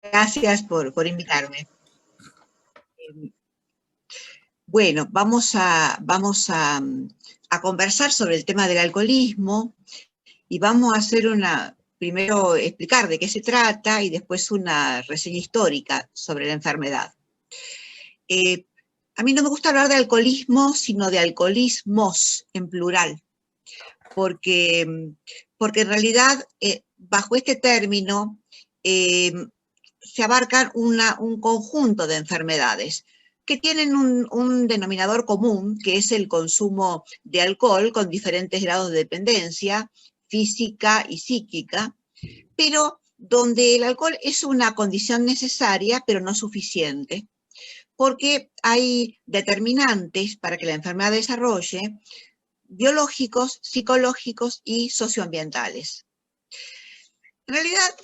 Gracias por invitarme. Bueno, vamos a conversar sobre el tema del alcoholismo y vamos a hacer primero explicar de qué se trata y después una reseña histórica sobre la enfermedad. A mí no me gusta hablar de alcoholismo, sino de alcoholismos en plural, porque en realidad bajo este término se abarcan un conjunto de enfermedades que tienen un denominador común, que es el consumo de alcohol con diferentes grados de dependencia física y psíquica, pero donde el alcohol es una condición necesaria, pero no suficiente, porque hay determinantes para que la enfermedad desarrolle, biológicos, psicológicos y socioambientales. En realidad,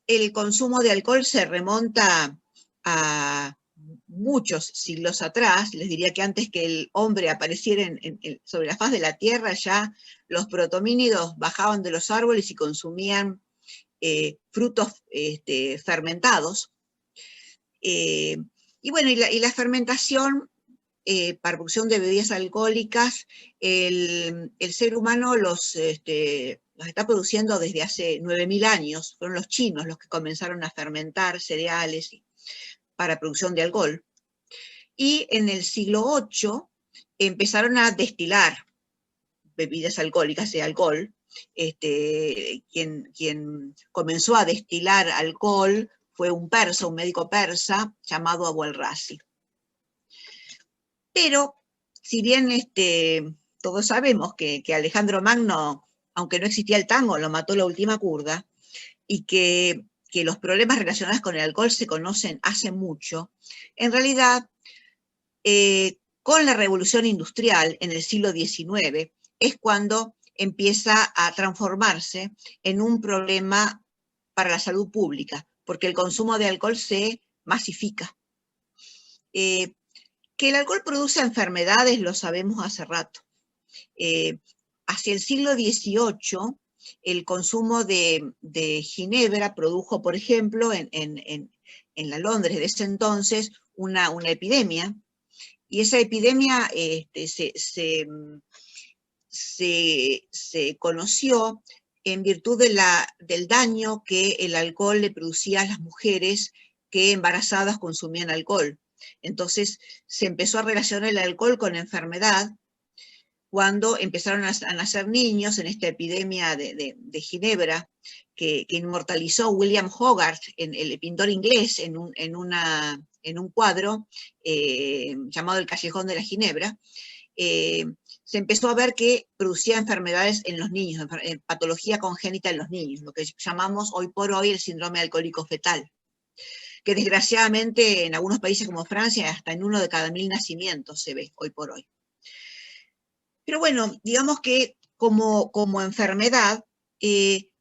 el consumo de alcohol se remonta a muchos siglos atrás. Les diría que antes que el hombre apareciera sobre la faz de la tierra, ya los protomínidos bajaban de los árboles y consumían frutos fermentados. Y bueno, y la fermentación para producción de bebidas alcohólicas, el ser humano los está produciendo desde hace 9.000 años. Fueron los chinos los que comenzaron a fermentar cereales para producción de alcohol. Y en el siglo VIII empezaron a destilar bebidas alcohólicas de alcohol. Quien comenzó a destilar alcohol fue un persa, un médico persa llamado Abu al-Razi. Pero, si bien todos sabemos que Alejandro Magno, aunque no existía el tango, lo mató la última kurda, y que los problemas relacionados con el alcohol se conocen hace mucho, en realidad, con la revolución industrial en el siglo XIX, es cuando empieza a transformarse en un problema para la salud pública, porque el consumo de alcohol se masifica. Que el alcohol produce enfermedades lo sabemos hace rato. Hacia el siglo XVIII, el consumo de ginebra produjo, por ejemplo, en la Londres de ese entonces, una epidemia, y esa epidemia se conoció en virtud del daño que el alcohol le producía a las mujeres que embarazadas consumían alcohol. Entonces se empezó a relacionar el alcohol con enfermedad cuando empezaron a nacer niños en esta epidemia de ginebra que inmortalizó William Hogarth, el pintor inglés, en un cuadro llamado El Callejón de la Ginebra. Se empezó a ver que producía enfermedades en los niños, patología congénita en los niños, lo que llamamos hoy por hoy el síndrome alcohólico fetal, que desgraciadamente en algunos países como Francia hasta en 1 de cada 1000 nacimientos se ve hoy por hoy. Pero bueno, digamos que como enfermedad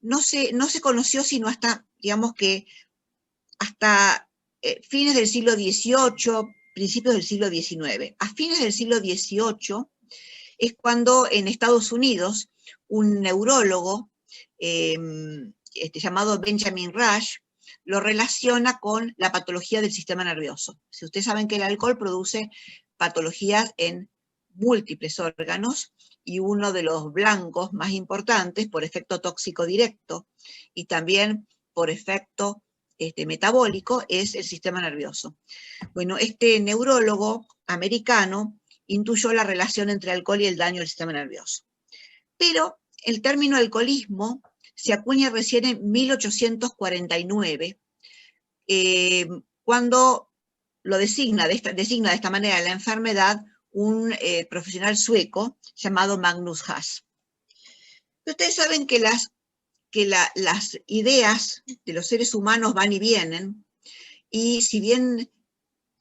no se conoció sino hasta, digamos que hasta fines del siglo XVIII, principios del siglo XIX. A fines del siglo XVIII es cuando en Estados Unidos un neurólogo llamado Benjamin Rush lo relaciona con la patología del sistema nervioso. Si ustedes saben que el alcohol produce patologías en múltiples órganos, y uno de los blancos más importantes por efecto tóxico directo y también por efecto metabólico es el sistema nervioso. Bueno, este neurólogo americano intuyó la relación entre alcohol y el daño del sistema nervioso. Pero el término alcoholismo se acuña recién en 1849, cuando lo designa de esta manera la enfermedad un profesional sueco llamado Magnus Haas. Ustedes saben que las ideas de los seres humanos van y vienen, y si bien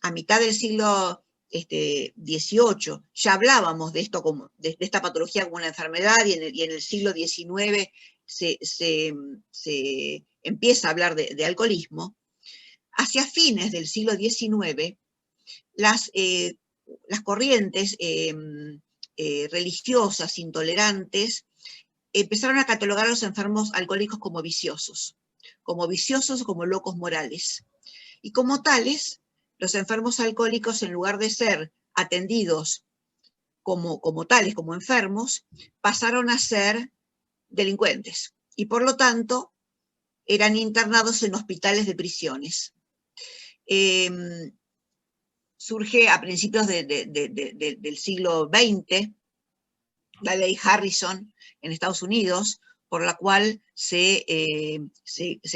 a mitad del siglo XVIII ya hablábamos de esto de esta patología como una enfermedad, y en el siglo XIX se empieza a hablar de alcoholismo, hacia fines del siglo XIX las corrientes religiosas intolerantes empezaron a catalogar a los enfermos alcohólicos como viciosos o como locos morales. Y como tales, los enfermos alcohólicos, en lugar de ser atendidos como tales, como enfermos, pasaron a ser delincuentes. Y por lo tanto, eran internados en hospitales de prisiones. Surge a principios del siglo XX la ley Harrison en Estados Unidos, por la cual se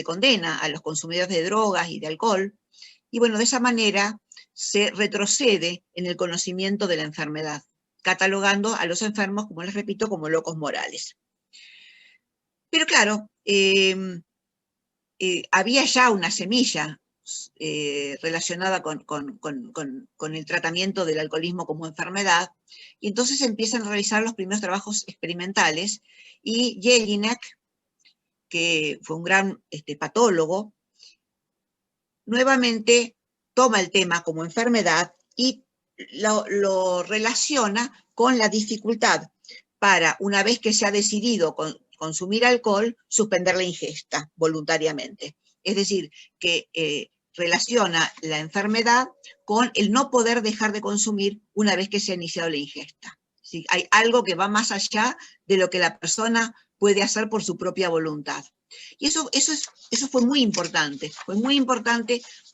condena a los consumidores de drogas y de alcohol, y bueno, de esa manera se retrocede en el conocimiento de la enfermedad, catalogando a los enfermos, como les repito, como locos morales. Pero claro, había ya una semilla relacionada con el tratamiento del alcoholismo como enfermedad, y entonces empiezan a realizar los primeros trabajos experimentales, y Jelinek, que fue un gran patólogo, nuevamente toma el tema como enfermedad y lo relaciona con la dificultad para, una vez que se ha decidido consumir alcohol, suspender la ingesta voluntariamente. Es decir, que relaciona la enfermedad con el no poder dejar de consumir una vez que se ha iniciado la ingesta. ¿Sí? Hay algo que va más allá de lo que la persona puede hacer por su propia voluntad. Y eso fue muy importante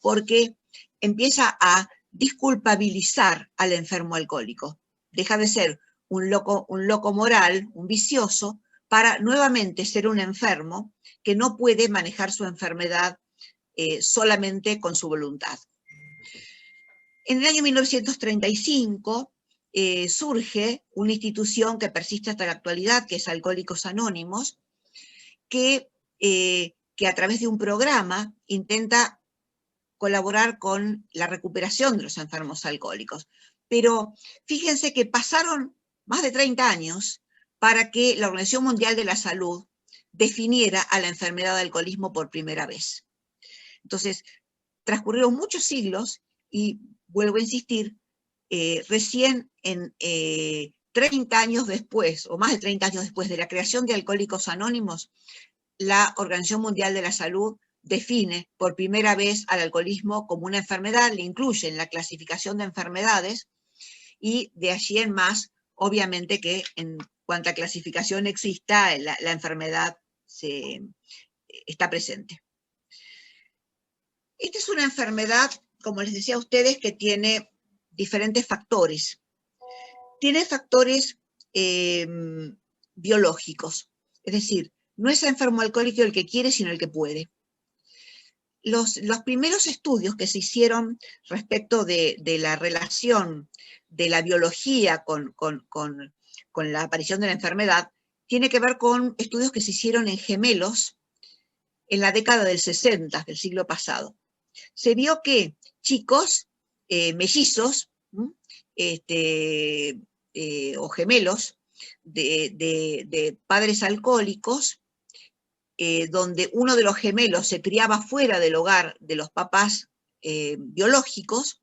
porque empieza a disculpabilizar al enfermo alcohólico. Deja de ser un loco moral, un vicioso, para nuevamente ser un enfermo que no puede manejar su enfermedad solamente con su voluntad. En el año 1935 surge una institución que persiste hasta la actualidad, que es Alcohólicos Anónimos, que a través de un programa intenta colaborar con la recuperación de los enfermos alcohólicos. Pero fíjense que pasaron más de 30 años para que la Organización Mundial de la Salud definiera a la enfermedad de alcoholismo por primera vez. Entonces, transcurrieron muchos siglos y, vuelvo a insistir, recién en 30 años después, o más de 30 años después de la creación de Alcohólicos Anónimos, la Organización Mundial de la Salud define por primera vez al alcoholismo como una enfermedad, le incluye en la clasificación de enfermedades, y de allí en más, obviamente que en cuanta clasificación exista, la enfermedad está presente. Esta es una enfermedad, como les decía a ustedes, que tiene diferentes factores. Tiene factores biológicos, es decir, no es enfermo alcohólico el que quiere, sino el que puede. Los primeros estudios que se hicieron respecto de la relación de la biología con la aparición de la enfermedad tiene que ver con estudios que se hicieron en gemelos en la década del 60 del siglo pasado. Se vio que chicos mellizos o gemelos de padres alcohólicos, donde uno de los gemelos se criaba fuera del hogar de los papás biológicos,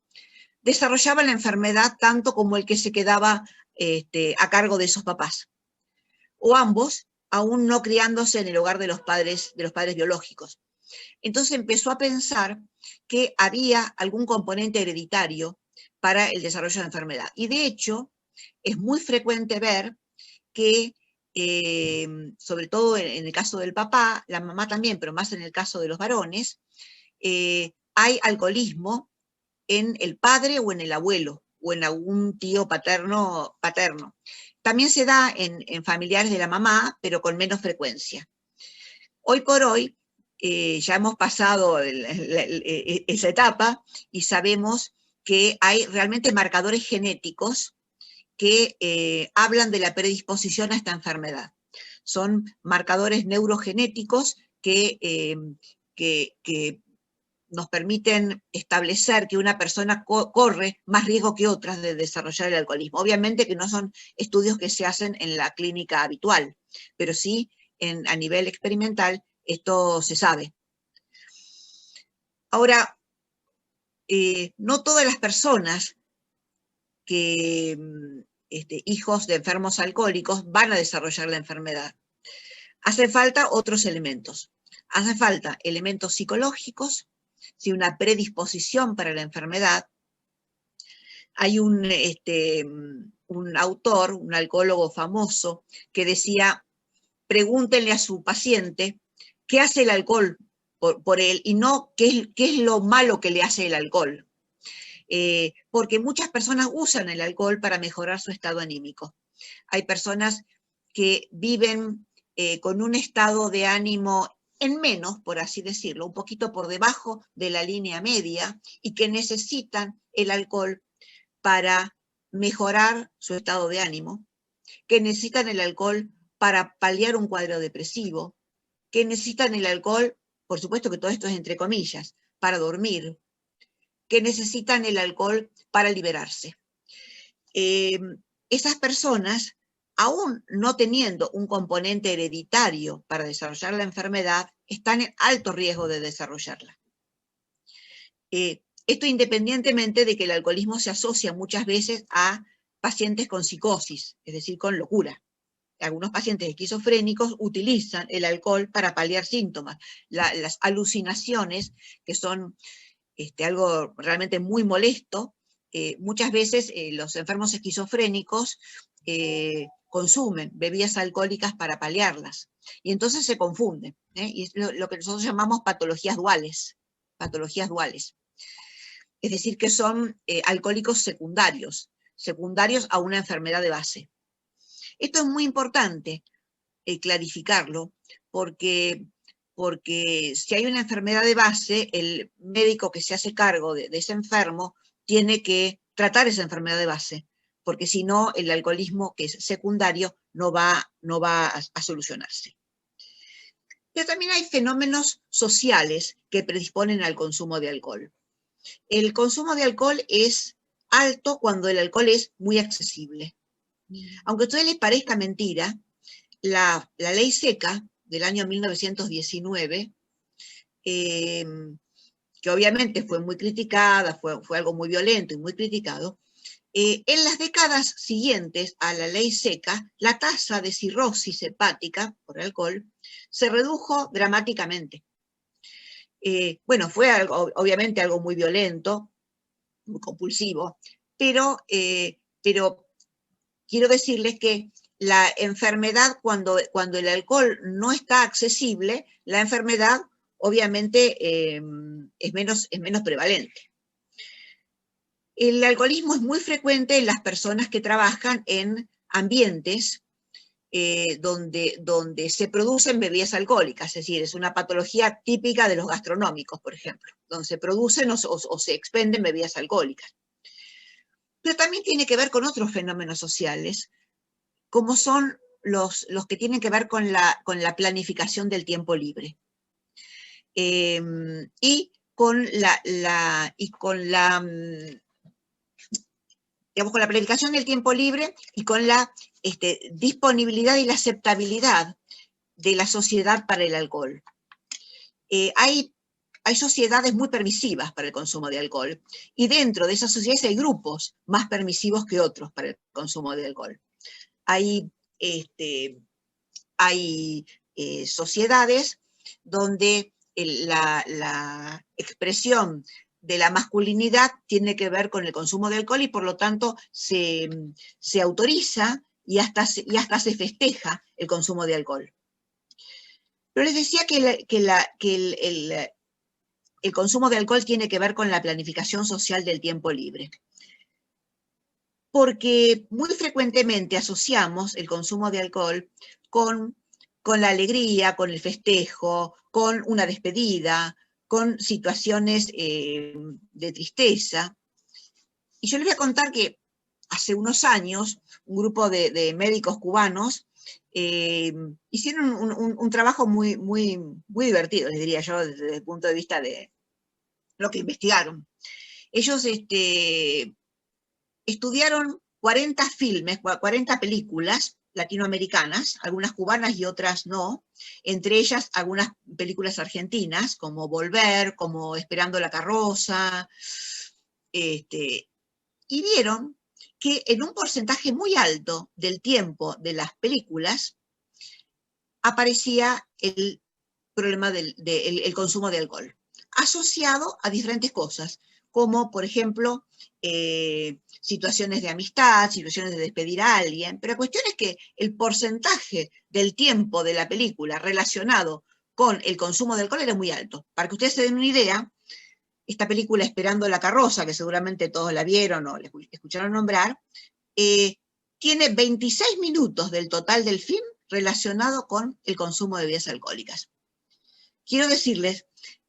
desarrollaba la enfermedad tanto como el que se quedaba a cargo de esos papás, o ambos, aún no criándose en el hogar de los padres biológicos. Entonces empezó a pensar que había algún componente hereditario para el desarrollo de la enfermedad. Y de hecho, es muy frecuente ver que, sobre todo en el caso del papá, la mamá también, pero más en el caso de los varones, hay alcoholismo en el padre o en el abuelo, o en algún tío paterno. También se da en familiares de la mamá, pero con menos frecuencia. Hoy por hoy, ya hemos pasado esa etapa y sabemos que hay realmente marcadores genéticos que hablan de la predisposición a esta enfermedad. Son marcadores neurogenéticos que nos permiten establecer que una persona corre más riesgo que otras de desarrollar el alcoholismo. Obviamente que no son estudios que se hacen en la clínica habitual, pero sí a nivel experimental esto se sabe. Ahora, no todas las personas hijos de enfermos alcohólicos van a desarrollar la enfermedad. Hace falta otros elementos. Hace falta elementos psicológicos, ¿sí? Una predisposición para la enfermedad. Hay un autor, un alcohólogo famoso, que decía, pregúntenle a su paciente qué hace el alcohol por él y no qué es lo malo que le hace el alcohol. Porque muchas personas usan el alcohol para mejorar su estado anímico. Hay personas que viven con un estado de ánimo en menos, por así decirlo, un poquito por debajo de la línea media y que necesitan el alcohol para mejorar su estado de ánimo, que necesitan el alcohol para paliar un cuadro depresivo, que necesitan el alcohol, por supuesto que todo esto es entre comillas, para dormir, que necesitan el alcohol para liberarse. Esas personas, aún no teniendo un componente hereditario para desarrollar la enfermedad, están en alto riesgo de desarrollarla. Esto independientemente de que el alcoholismo se asocia muchas veces a pacientes con psicosis, es decir, con locura. Algunos pacientes esquizofrénicos utilizan el alcohol para paliar síntomas. Las alucinaciones, que son algo realmente muy molesto, muchas veces los enfermos esquizofrénicos consumen bebidas alcohólicas para paliarlas. Y entonces se confunden. Y es lo que nosotros llamamos patologías duales. Patologías duales. Es decir, que son alcohólicos secundarios a una enfermedad de base. Esto es muy importante clarificarlo, porque si hay una enfermedad de base, el médico que se hace cargo de ese enfermo tiene que tratar esa enfermedad de base, porque si no, el alcoholismo que es secundario no va a solucionarse. Pero también hay fenómenos sociales que predisponen al consumo de alcohol. El consumo de alcohol es alto cuando el alcohol es muy accesible. Aunque a ustedes les parezca mentira, la ley seca del año 1919, que obviamente fue muy criticada, fue algo muy violento y muy criticado, en las décadas siguientes a la ley seca, la tasa de cirrosis hepática por alcohol se redujo dramáticamente. Bueno, fue obviamente algo muy violento, muy compulsivo, pero quiero decirles que la enfermedad, cuando el alcohol no está accesible, la enfermedad obviamente es menos prevalente. El alcoholismo es muy frecuente en las personas que trabajan en ambientes donde se producen bebidas alcohólicas, es decir, es una patología típica de los gastronómicos, por ejemplo, donde se producen o se expenden bebidas alcohólicas. Pero también tiene que ver con otros fenómenos sociales, como son los que tienen que ver con la planificación del tiempo libre. Y con la planificación del tiempo libre y con la disponibilidad y la aceptabilidad de la sociedad para el alcohol. Hay sociedades muy permisivas para el consumo de alcohol, y dentro de esas sociedades hay grupos más permisivos que otros para el consumo de alcohol. Hay sociedades donde la expresión de la masculinidad tiene que ver con el consumo de alcohol y por lo tanto se autoriza y hasta se festeja el consumo de alcohol. Pero les decía que el consumo de alcohol tiene que ver con la planificación social del tiempo libre. Porque muy frecuentemente asociamos el consumo de alcohol con la alegría, con el festejo, con una despedida, con situaciones de tristeza. Y yo les voy a contar que hace unos años un grupo de médicos cubanos hicieron un trabajo muy divertido, les diría yo, desde el punto de vista de lo que investigaron. Ellos estudiaron 40 filmes, 40 películas latinoamericanas, algunas cubanas y otras no, entre ellas algunas películas argentinas, como Volver, como Esperando la carroza, y vieron que en un porcentaje muy alto del tiempo de las películas aparecía el problema del consumo de alcohol. asociado a diferentes cosas, como por ejemplo situaciones de amistad, situaciones de despedir a alguien, pero la cuestión es que el porcentaje del tiempo de la película relacionado con el consumo de alcohol era muy alto. Para que ustedes se den una idea, esta película Esperando la carroza, que seguramente todos la vieron o la escucharon nombrar, tiene 26 minutos del total del film relacionado con el consumo de bebidas alcohólicas. Quiero decirles,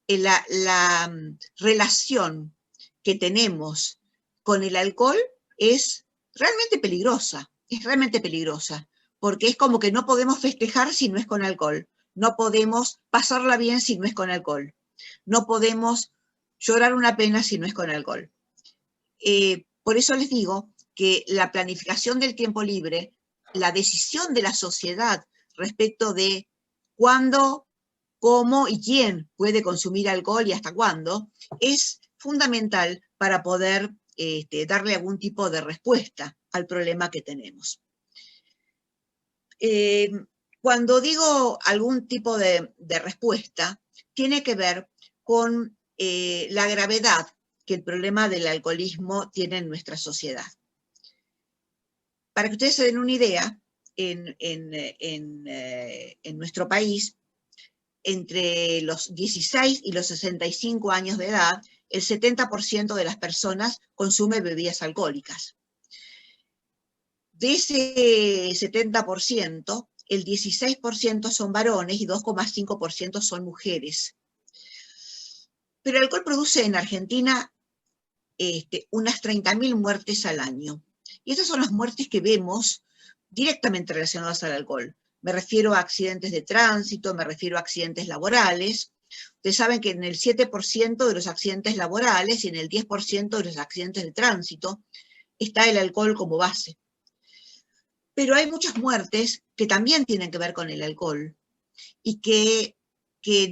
la relación que tenemos con el alcohol es realmente peligrosa, porque es como que no podemos festejar si no es con alcohol, no podemos pasarla bien si no es con alcohol, no podemos llorar una pena si no es con alcohol. Por eso les digo que la planificación del tiempo libre, la decisión de la sociedad respecto de cuándo, cómo y quién puede consumir alcohol y hasta cuándo, es fundamental para poder darle algún tipo de respuesta al problema que tenemos. Cuando digo algún tipo de respuesta, tiene que ver con la gravedad que el problema del alcoholismo tiene en nuestra sociedad. Para que ustedes se den una idea, en nuestro país, entre los 16 y los 65 años de edad, el 70% de las personas consume bebidas alcohólicas. De ese 70%, el 16% son varones y 2,5% son mujeres. Pero el alcohol produce en Argentina unas 30.000 muertes al año. Y estas son las muertes que vemos directamente relacionadas al alcohol. Me refiero a accidentes de tránsito, me refiero a accidentes laborales. Ustedes saben que en el 7% de los accidentes laborales y en el 10% de los accidentes de tránsito está el alcohol como base. Pero hay muchas muertes que también tienen que ver con el alcohol y que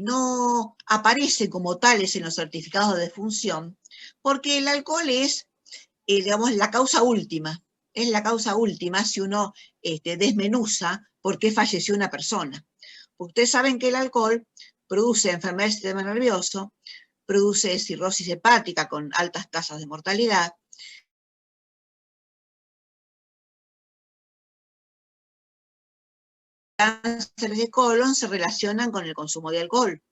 no aparecen como tales en los certificados de defunción, porque el alcohol es, digamos, la causa última. Es la causa última si uno desmenuza por qué falleció una persona. Ustedes saben que el alcohol produce enfermedad del sistema nervioso, produce cirrosis hepática con altas tasas de mortalidad, cánceres de colon se relacionan con el consumo de alcohol.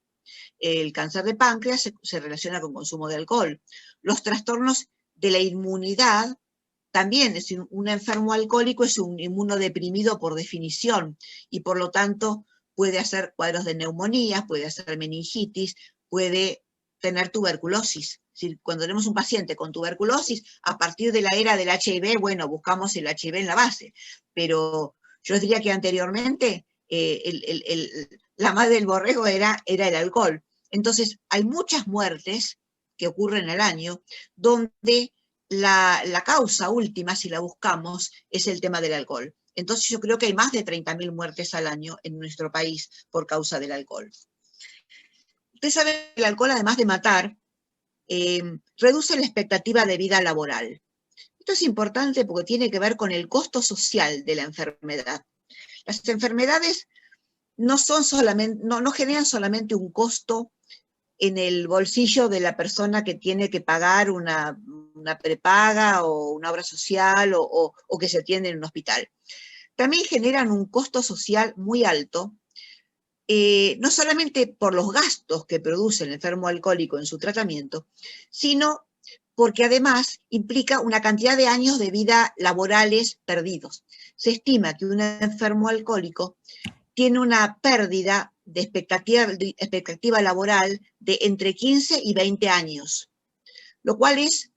El cáncer de páncreas se relaciona con consumo de alcohol. Los trastornos de la inmunidad también, es un enfermo alcohólico es un inmunodeprimido por definición y por lo tanto puede hacer cuadros de neumonía, puede hacer meningitis, puede tener tuberculosis. Es decir, cuando tenemos un paciente con tuberculosis, a partir de la era del HIV, bueno, buscamos el HIV en la base, pero yo diría que anteriormente la madre del borrego era el alcohol. Entonces, hay muchas muertes que ocurren al año donde la causa última, si la buscamos, es el tema del alcohol. Entonces yo creo que hay más de 30.000 muertes al año en nuestro país por causa del alcohol. Usted sabe que el alcohol, además de matar, reduce la expectativa de vida laboral. Esto es importante porque tiene que ver con el costo social de la enfermedad. Las enfermedades no generan solamente un costo en el bolsillo de la persona que tiene que pagar una prepaga o una obra social o que se atiende en un hospital. También generan un costo social muy alto, no solamente por los gastos que produce el enfermo alcohólico en su tratamiento, sino porque además implica una cantidad de años de vida laborales perdidos. Se estima que un enfermo alcohólico tiene una pérdida de expectativa laboral de entre 15 y 20 años, lo cual es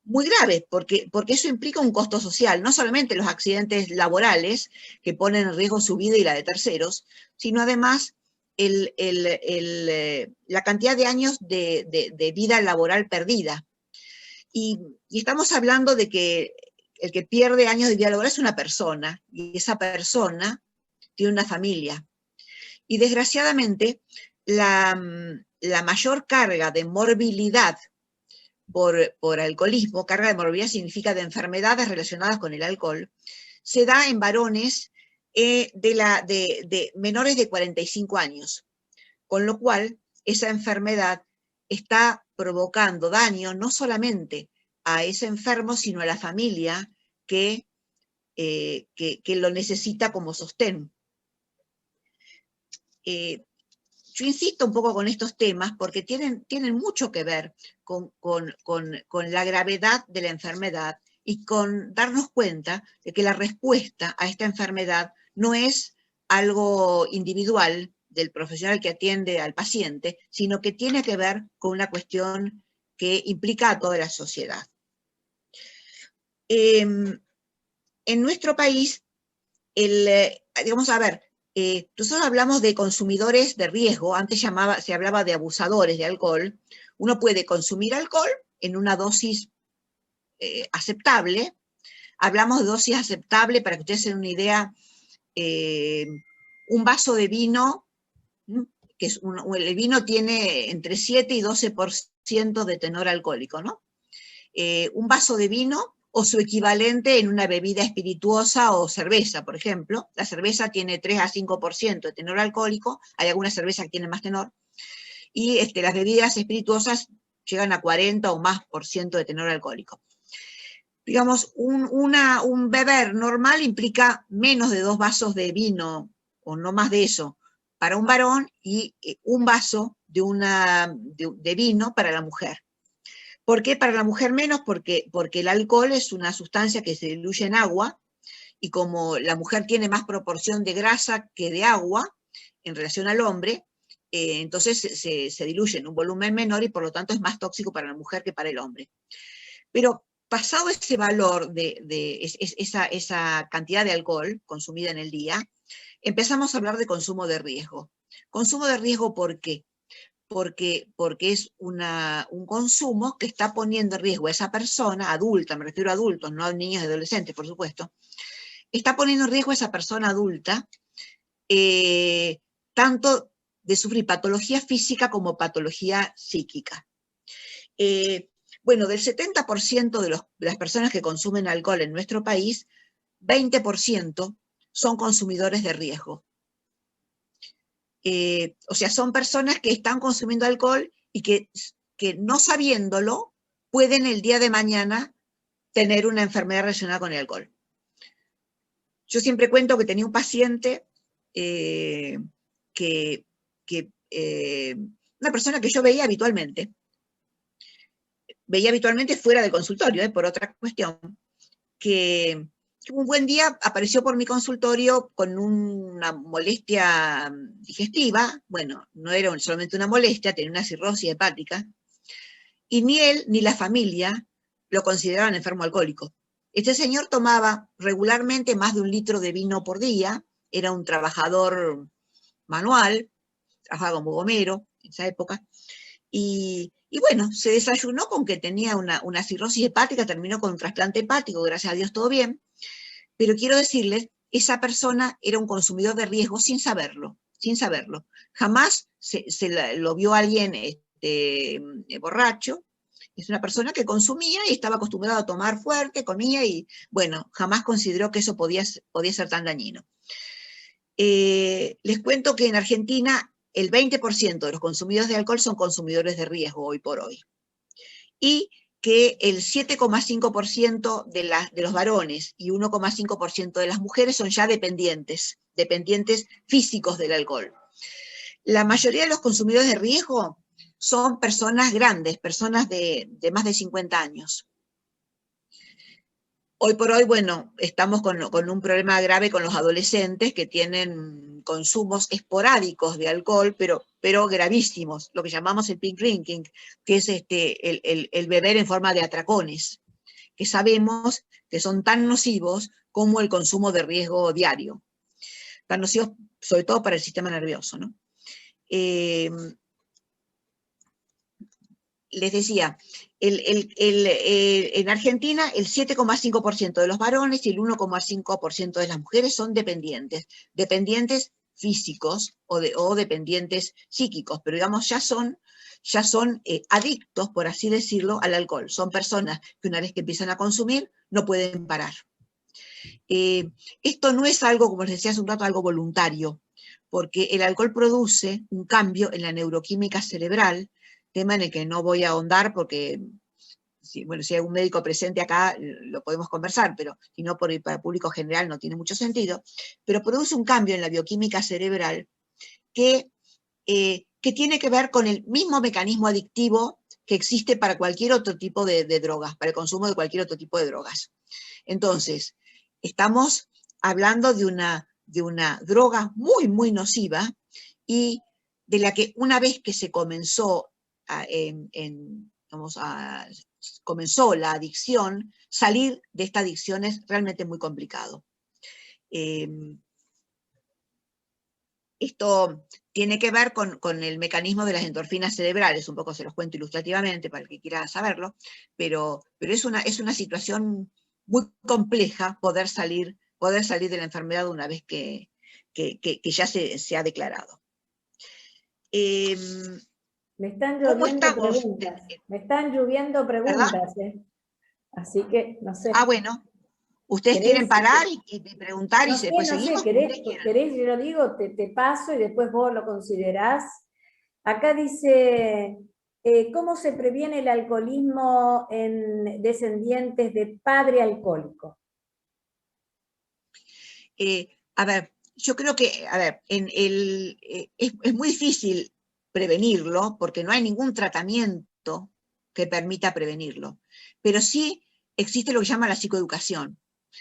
muy grave, porque eso implica un costo social, no solamente los accidentes laborales que ponen en riesgo su vida y la de terceros, sino además la cantidad de años de vida laboral perdida. Y estamos hablando de que el que pierde años de vida laboral es una persona, y esa persona tiene una familia. Y desgraciadamente, la mayor carga de morbilidad por alcoholismo, carga de morbilidad significa de enfermedades relacionadas con el alcohol, se da en varones de menores de 45 años, con lo cual esa enfermedad está provocando daño no solamente a ese enfermo, sino a la familia que lo necesita como sostén. Yo insisto un poco con estos temas porque tienen mucho que ver con la gravedad de la enfermedad y con darnos cuenta de que la respuesta a esta enfermedad no es algo individual del profesional que atiende al paciente, sino que tiene que ver con una cuestión que implica a toda la sociedad. En nuestro país, digamos, a ver, nosotros hablamos de consumidores de riesgo, antes se hablaba de abusadores de alcohol. Uno puede consumir alcohol en una dosis aceptable. Hablamos de dosis aceptable, para que ustedes se den una idea, un vaso de vino, que el vino tiene entre 7 y 12% de tenor alcohólico, ¿no? Un vaso de vino o su equivalente en una bebida espirituosa o cerveza, por ejemplo. La cerveza tiene 3 a 5% de tenor alcohólico, hay algunas cervezas que tienen más tenor, y las bebidas espirituosas llegan a 40 o más por ciento de tenor alcohólico. Digamos, un beber normal implica menos de 2 vasos de vino, o no más de eso, para un varón, y un vaso de vino para la mujer. ¿Por qué para la mujer menos? Porque el alcohol es una sustancia que se diluye en agua, y como la mujer tiene más proporción de grasa que de agua en relación al hombre, entonces se diluye en un volumen menor y por lo tanto es más tóxico para la mujer que para el hombre. Pero pasado ese valor esa cantidad de alcohol consumida en el día, empezamos a hablar de consumo de riesgo. ¿Consumo de riesgo por qué? Porque es un consumo que está poniendo en riesgo a esa persona adulta, me refiero a adultos, no a niños y adolescentes, por supuesto, está poniendo en riesgo a esa persona adulta, tanto de sufrir patología física como patología psíquica. Bueno, del 70% de las personas que consumen alcohol en nuestro país, 20% son consumidores de riesgo. O sea, son personas que están consumiendo alcohol y que no sabiéndolo, pueden el día de mañana tener una enfermedad relacionada con el alcohol. Yo siempre cuento que tenía un paciente, una persona que yo veía habitualmente fuera del consultorio, por otra cuestión, que un buen día apareció por mi consultorio con una molestia digestiva. Bueno, no era solamente una molestia, tenía una cirrosis hepática, y ni él ni la familia lo consideraban enfermo alcohólico. Este señor tomaba regularmente más de 1 litro de vino por día, era un trabajador manual, trabajaba como gomero en esa época, y bueno, se desayunó con que tenía una cirrosis hepática, terminó con un trasplante hepático, gracias a Dios todo bien, pero quiero decirles, esa persona era un consumidor de riesgo sin saberlo. Jamás lo vio alguien borracho. Es una persona que consumía y estaba acostumbrado a tomar fuerte, comía y, bueno, jamás consideró que eso podía ser tan dañino. Les cuento que en Argentina el 20% de los consumidores de alcohol son consumidores de riesgo hoy por hoy. Y que el 7,5% de los varones y 1,5% de las mujeres son ya dependientes físicos del alcohol. La mayoría de los consumidores de riesgo son personas grandes, personas de más de 50 años. Hoy por hoy, bueno, estamos con un problema grave con los adolescentes que tienen consumos esporádicos de alcohol, pero gravísimos, lo que llamamos el pink drinking, que es el beber en forma de atracones, que sabemos que son tan nocivos como el consumo de riesgo diario, tan nocivos sobre todo para el sistema nervioso, ¿no? Les decía, en Argentina el 7,5% de los varones y el 1,5% de las mujeres son dependientes físicos o dependientes psíquicos, pero digamos ya son adictos, por así decirlo, al alcohol. Son personas que una vez que empiezan a consumir no pueden parar. Esto no es algo, como les decía hace un rato, algo voluntario, porque el alcohol produce un cambio en la neuroquímica cerebral, tema en el que no voy a ahondar porque, bueno, si hay un médico presente acá lo podemos conversar, pero si no para el público general no tiene mucho sentido, pero produce un cambio en la bioquímica cerebral que tiene que ver con el mismo mecanismo adictivo que existe para cualquier otro tipo de drogas, para el consumo de cualquier otro tipo de drogas. Entonces, estamos hablando de una droga muy, muy nociva y de la que una vez que se comenzó comenzó la adicción, salir de esta adicción es realmente muy complicado. Esto tiene que ver con el mecanismo de las endorfinas cerebrales, un poco se los cuento ilustrativamente para el que quiera saberlo, pero es una situación muy compleja poder salir de la enfermedad una vez que ya se ha declarado. Me están ¿Cómo lloviendo estamos? preguntas. Me están lloviendo preguntas, así que no sé. Ah, bueno. ¿Ustedes quieren parar y preguntar y después seguimos? ¿Querés? Yo lo digo, te paso y después vos lo considerás. Acá dice, ¿cómo se previene el alcoholismo en descendientes de padre alcohólico? A ver, yo creo que, es muy difícil prevenirlo porque no hay ningún tratamiento que permita prevenirlo, pero sí existe lo que se llama la psicoeducación.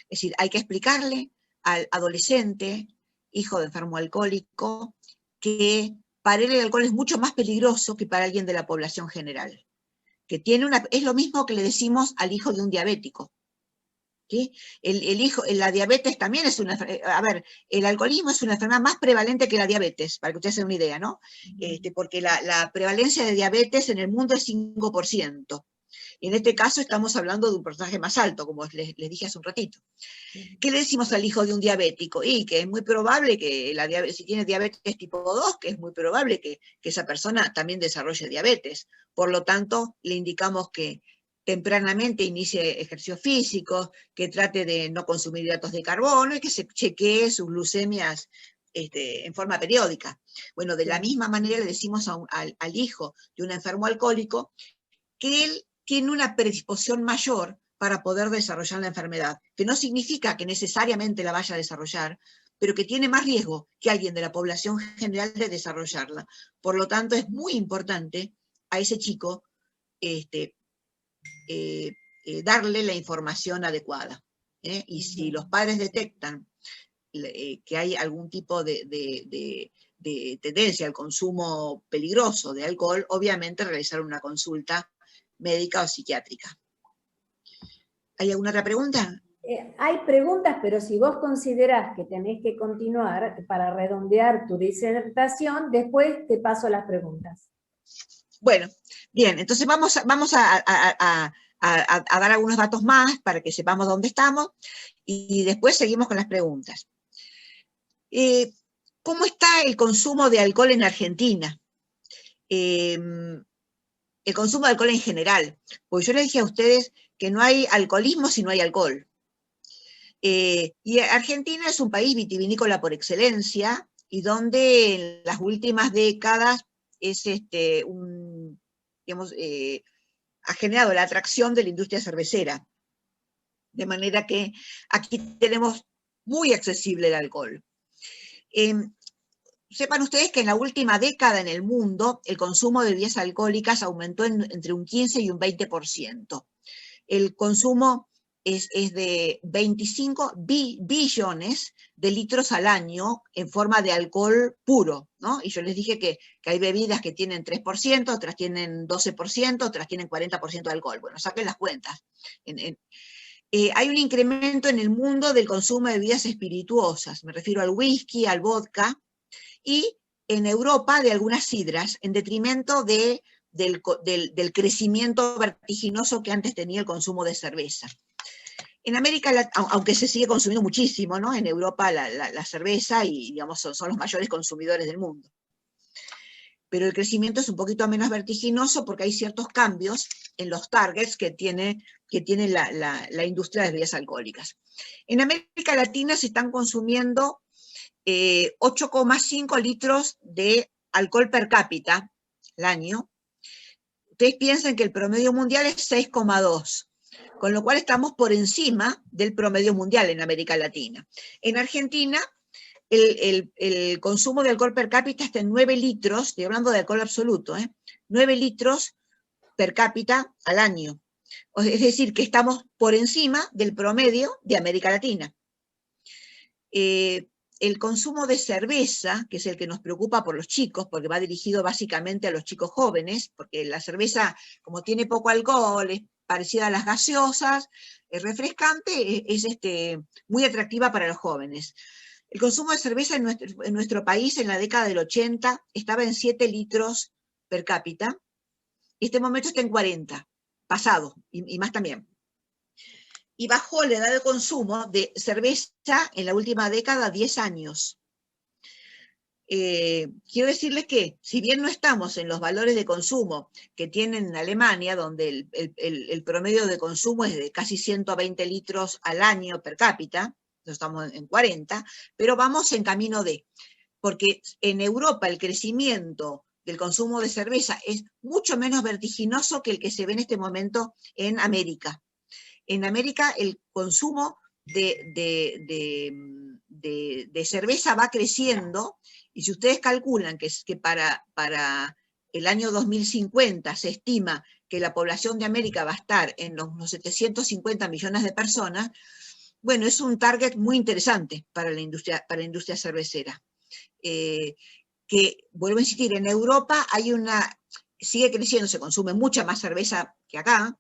Es decir, hay que explicarle al adolescente, hijo de enfermo alcohólico, que para él el alcohol es mucho más peligroso que para alguien de la población general. Que es lo mismo que le decimos al hijo de un diabético. ¿Sí? La diabetes también es el alcoholismo es una enfermedad más prevalente que la diabetes, para que ustedes se den una idea, ¿no? Porque la prevalencia de diabetes en el mundo es 5%. Y en este caso estamos hablando de un porcentaje más alto, como les dije hace un ratito. ¿Qué le decimos al hijo de un diabético? Y que es muy probable que si tiene diabetes tipo 2, que es muy probable que esa persona también desarrolle diabetes. Por lo tanto, le indicamos que tempranamente inicie ejercicios físicos, que trate de no consumir hidratos de carbono y que se chequee sus glucemias en forma periódica. Bueno, de la misma manera le decimos al hijo de un enfermo alcohólico que él tiene una predisposición mayor para poder desarrollar la enfermedad, que no significa que necesariamente la vaya a desarrollar, pero que tiene más riesgo que alguien de la población general de desarrollarla. Por lo tanto, es muy importante a ese chico darle la información adecuada. Y si los padres detectan que hay algún tipo de tendencia al consumo peligroso de alcohol, obviamente realizar una consulta médica o psiquiátrica. ¿Hay alguna otra pregunta? Hay preguntas, pero si vos considerás que tenés que continuar para redondear tu disertación, después te paso las preguntas. Bueno, bien, entonces vamos a dar algunos datos más para que sepamos dónde estamos y después seguimos con las preguntas. ¿Cómo está el consumo de alcohol en Argentina? El consumo de alcohol en general, porque yo les dije a ustedes que no hay alcoholismo si no hay alcohol. Y Argentina es un país vitivinícola por excelencia y donde en las últimas décadas es ha generado la atracción de la industria cervecera. De manera que aquí tenemos muy accesible el alcohol. Sepan ustedes que en la última década en el mundo el consumo de bebidas alcohólicas aumentó entre un 15 y un 20%. El consumo es de 25 billones de litros al año en forma de alcohol puro, ¿no? Y yo les dije que hay bebidas que tienen 3%, otras tienen 12%, otras tienen 40% de alcohol. Bueno, saquen las cuentas. Hay un incremento en el mundo del consumo de bebidas espirituosas, me refiero al whisky, al vodka, y en Europa de algunas sidras, en detrimento del crecimiento vertiginoso que antes tenía el consumo de cerveza. En América, aunque se sigue consumiendo muchísimo, ¿no? En Europa la cerveza y digamos son los mayores consumidores del mundo. Pero el crecimiento es un poquito menos vertiginoso porque hay ciertos cambios en los targets que tiene la industria de bebidas alcohólicas. En América Latina se están consumiendo 8,5 litros de alcohol per cápita al año. Ustedes piensan que el promedio mundial es 6,2, con lo cual estamos por encima del promedio mundial en América Latina. En Argentina, el consumo de alcohol per cápita está en 9 litros, estoy hablando de alcohol absoluto, 9 litros per cápita al año. Es decir, que estamos por encima del promedio de América Latina. El consumo de cerveza, que es el que nos preocupa por los chicos, porque va dirigido básicamente a los chicos jóvenes, porque la cerveza, como tiene poco alcohol, es parecida a las gaseosas, es refrescante, es muy atractiva para los jóvenes. El consumo de cerveza en nuestro país en la década del 80 estaba en 7 litros per cápita, y este momento está en 40, pasado, y más también. Y bajó la edad de consumo de cerveza en la última década a 10 años. Quiero decirles que, si bien no estamos en los valores de consumo que tienen en Alemania, donde el promedio de consumo es de casi 120 litros al año per cápita, estamos en 40, pero vamos en camino de, porque en Europa el crecimiento del consumo de cerveza es mucho menos vertiginoso que el que se ve en este momento en América. En América el consumo de cerveza va creciendo, y si ustedes calculan que para el año 2050 se estima que la población de América va a estar en los 750 millones de personas, bueno, es un target muy interesante para la industria cervecera. Que, vuelvo a insistir, en Europa sigue creciendo, se consume mucha más cerveza que acá,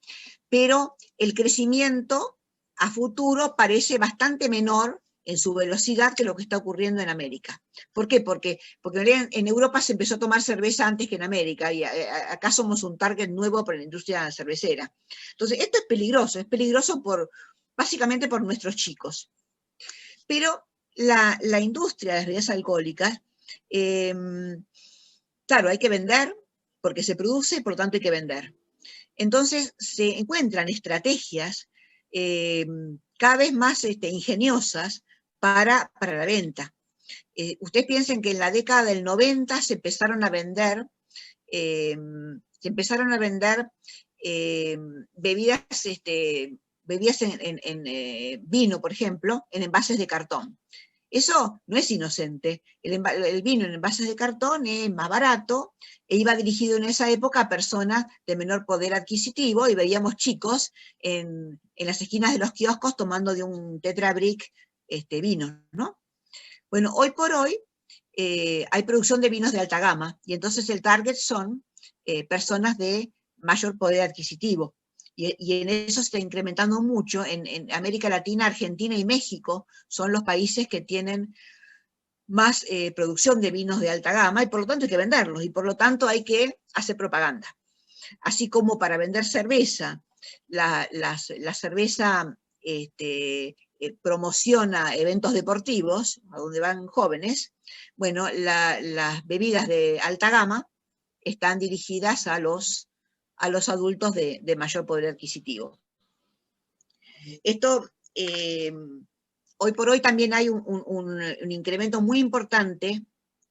pero el crecimiento a futuro parece bastante menor en su velocidad que lo que está ocurriendo en América. ¿Por qué? Porque en Europa se empezó a tomar cerveza antes que en América, y acá somos un target nuevo para la industria cervecera. Entonces, esto es peligroso básicamente por nuestros chicos. Pero la industria de las bebidas alcohólicas, claro, hay que vender, porque se produce, por lo tanto hay que vender. Entonces se encuentran estrategias cada vez más ingeniosas para la venta. Ustedes piensen que en la década del 90 se empezaron a vender, bebidas, en vino, por ejemplo, en envases de cartón. Eso no es inocente. El vino en envases de cartón es más barato, e iba dirigido en esa época a personas de menor poder adquisitivo, y veíamos chicos en las esquinas de los kioscos tomando de un Tetra Brick vino, ¿no? Bueno, hoy por hoy hay producción de vinos de alta gama, y entonces el target son personas de mayor poder adquisitivo. Y en eso se está incrementando mucho. En América Latina, Argentina y México son los países que tienen más producción de vinos de alta gama, y por lo tanto hay que venderlos, y por lo tanto hay que hacer propaganda. Así como para vender cerveza, la cerveza promociona eventos deportivos, a donde van jóvenes, bueno, las bebidas de alta gama están dirigidas a los adultos de mayor poder adquisitivo. Esto, hoy por hoy también hay un incremento muy importante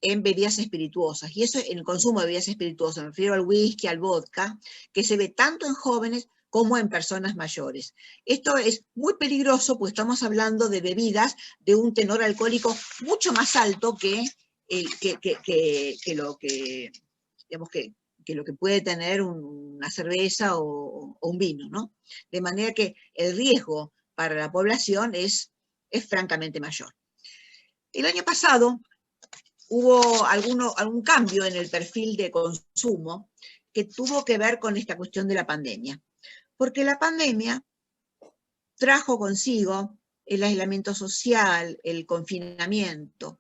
en bebidas espirituosas, y eso en el consumo de bebidas espirituosas, me refiero al whisky, al vodka, que se ve tanto en jóvenes como en personas mayores. Esto es muy peligroso, porque estamos hablando de bebidas de un tenor alcohólico mucho más alto que lo que, digamos, que lo que puede tener una cerveza o un vino, ¿no? De manera que el riesgo para la población es francamente mayor. El año pasado hubo algún cambio en el perfil de consumo que tuvo que ver con esta cuestión de la pandemia, porque la pandemia trajo consigo el aislamiento social, el confinamiento,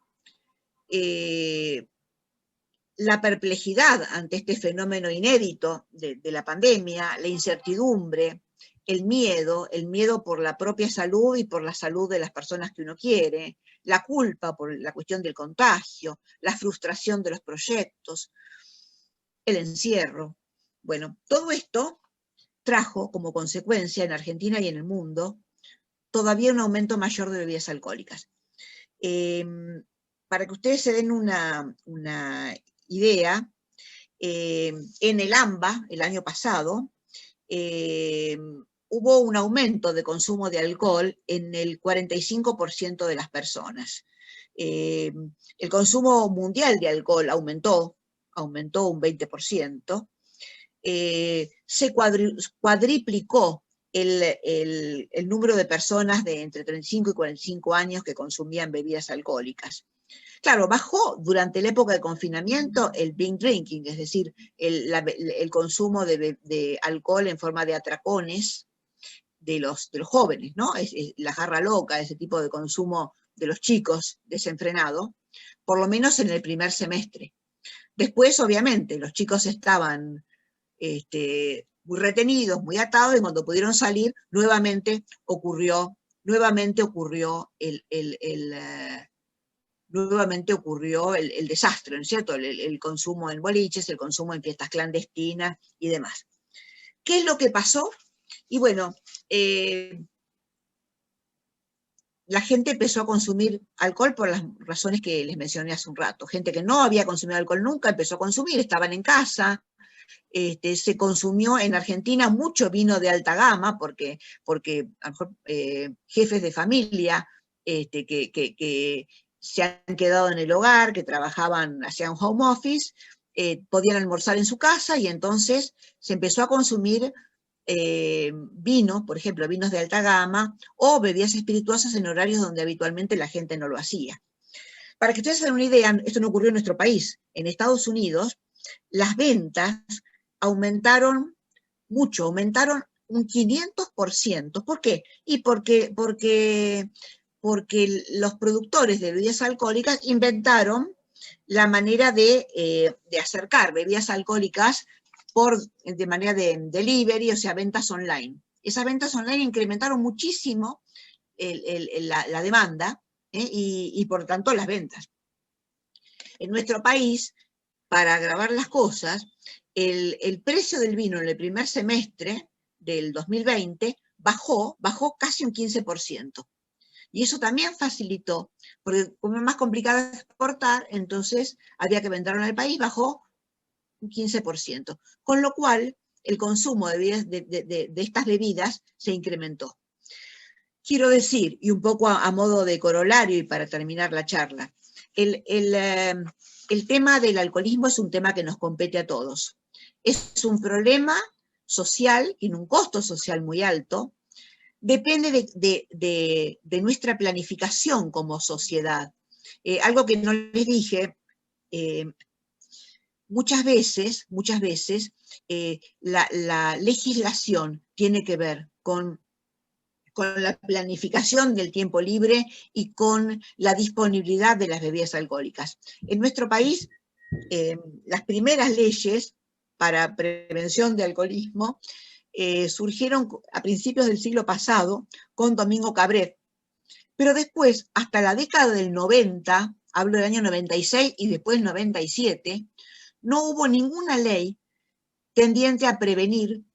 la perplejidad ante este fenómeno inédito de la pandemia, la incertidumbre, el miedo por la propia salud y por la salud de las personas que uno quiere, la culpa por la cuestión del contagio, la frustración de los proyectos, el encierro. Bueno, todo esto trajo como consecuencia en Argentina y en el mundo todavía un aumento mayor de bebidas alcohólicas. para que ustedes se den una idea, en el AMBA, el año pasado, hubo un aumento de consumo de alcohol en el 45% de las personas. El consumo mundial de alcohol aumentó un 20%. Se cuadriplicó el número de personas de entre 35 y 45 años que consumían bebidas alcohólicas. Claro, bajó durante la época de confinamiento el binge drinking, es decir, el consumo de alcohol en forma de atracones de los jóvenes, ¿no? La jarra loca, ese tipo de consumo de los chicos desenfrenado, por lo menos en el primer semestre. Después, obviamente, los chicos estaban muy retenidos, muy atados, y cuando pudieron salir, nuevamente ocurrió el desastre, ¿no es cierto? El consumo en boliches, el consumo en fiestas clandestinas y demás. ¿Qué es lo que pasó? Y bueno, la gente empezó a consumir alcohol por las razones que les mencioné hace un rato. Gente que no había consumido alcohol nunca empezó a consumir, estaban en casa. Se consumió en Argentina mucho vino de alta gama, porque a lo mejor jefes de familia que se han quedado en el hogar, que trabajaban, hacían home office, podían almorzar en su casa, y entonces se empezó a consumir vino, por ejemplo, vinos de alta gama, o bebidas espirituosas en horarios donde habitualmente la gente no lo hacía. Para que ustedes se den una idea, esto no ocurrió en nuestro país. En Estados Unidos, las ventas aumentaron mucho, aumentaron un 500%. ¿Por qué? Y porque los productores de bebidas alcohólicas inventaron la manera de acercar bebidas alcohólicas de manera de delivery, o sea, ventas online. Esas ventas online incrementaron muchísimo la demanda, y por tanto las ventas. En nuestro país, para agravar las cosas, el precio del vino en el primer semestre del 2020 bajó casi un 15%. Y eso también facilitó, porque como es más complicado exportar, entonces había que venderlo en el país, bajó un 15%. Con lo cual, el consumo de estas bebidas se incrementó. Quiero decir, y un poco a modo de corolario y para terminar la charla, el tema del alcoholismo es un tema que nos compete a todos. Es un problema social, tiene un costo social muy alto, depende de nuestra planificación como sociedad. Algo que no les dije, muchas veces la legislación tiene que ver con la planificación del tiempo libre y con la disponibilidad de las bebidas alcohólicas. En nuestro país, las primeras leyes para prevención de alcoholismo surgieron a principios del siglo pasado con Domingo Cabret, pero después, hasta la década del 90, hablo del año 96 y después 97, no hubo ninguna ley tendiente a prevenir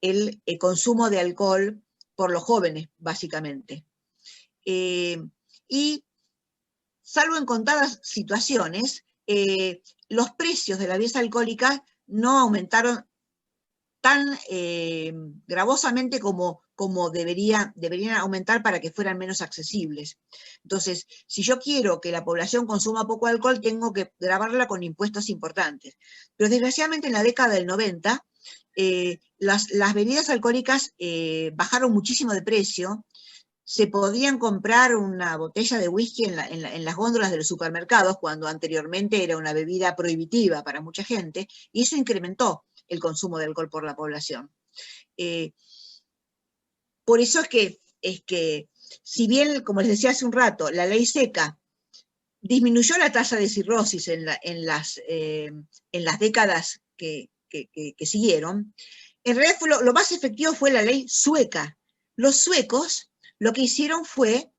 el consumo de alcohol por los jóvenes, básicamente. Y salvo en contadas situaciones, los precios de las bebidas alcohólicas no aumentaron tan gravosamente como deberían aumentar para que fueran menos accesibles. Entonces, si yo quiero que la población consuma poco alcohol, tengo que gravarla con impuestos importantes. Pero desgraciadamente en la década del 90, las bebidas alcohólicas bajaron muchísimo de precio. Se podían comprar una botella de whisky en las góndolas de los supermercados, cuando anteriormente era una bebida prohibitiva para mucha gente, y eso incrementó el consumo de alcohol por la población. Por eso es que, si bien, como les decía hace un rato, la ley seca disminuyó la tasa de cirrosis en las décadas que siguieron, en realidad lo más efectivo fue la ley sueca. Los suecos lo que hicieron fue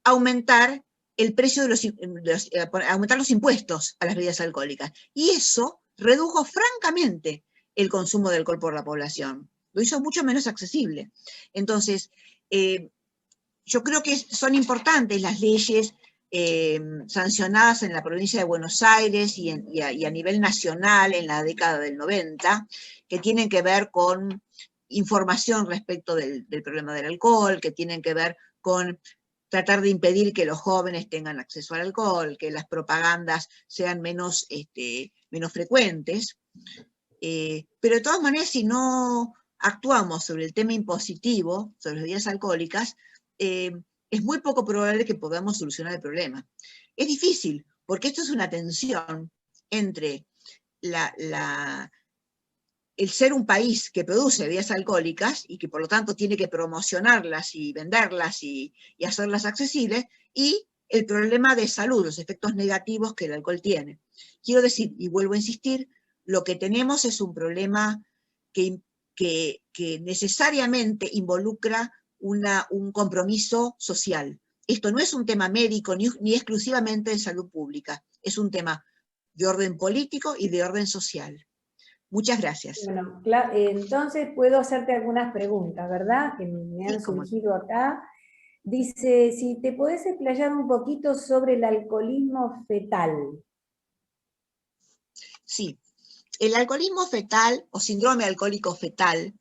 aumentar el precio aumentar los impuestos a las bebidas alcohólicas, y eso redujo francamente el consumo de alcohol por la población. Lo hizo mucho menos accesible. Entonces, yo creo que son importantes las leyes sancionadas en la provincia de Buenos Aires y a nivel nacional en la década del 90, que tienen que ver con información respecto del problema del alcohol, que tienen que ver con tratar de impedir que los jóvenes tengan acceso al alcohol, que las propagandas sean menos frecuentes. Pero de todas maneras, si no actuamos sobre el tema impositivo, sobre las bebidas alcohólicas, es muy poco probable que podamos solucionar el problema. Es difícil, porque esto es una tensión entre el ser un país que produce bebidas alcohólicas y que por lo tanto tiene que promocionarlas y venderlas y hacerlas accesibles, y el problema de salud, los efectos negativos que el alcohol tiene. Quiero decir, y vuelvo a insistir, lo que tenemos es un problema que necesariamente involucra un compromiso social. Esto no es un tema médico ni exclusivamente de salud pública, es un tema de orden político y de orden social. Muchas gracias. Bueno, entonces puedo hacerte algunas preguntas, ¿verdad? Que me han surgido acá. Dice, si te podés explayar un poquito sobre el alcoholismo fetal. Sí, el alcoholismo fetal o síndrome alcohólico fetal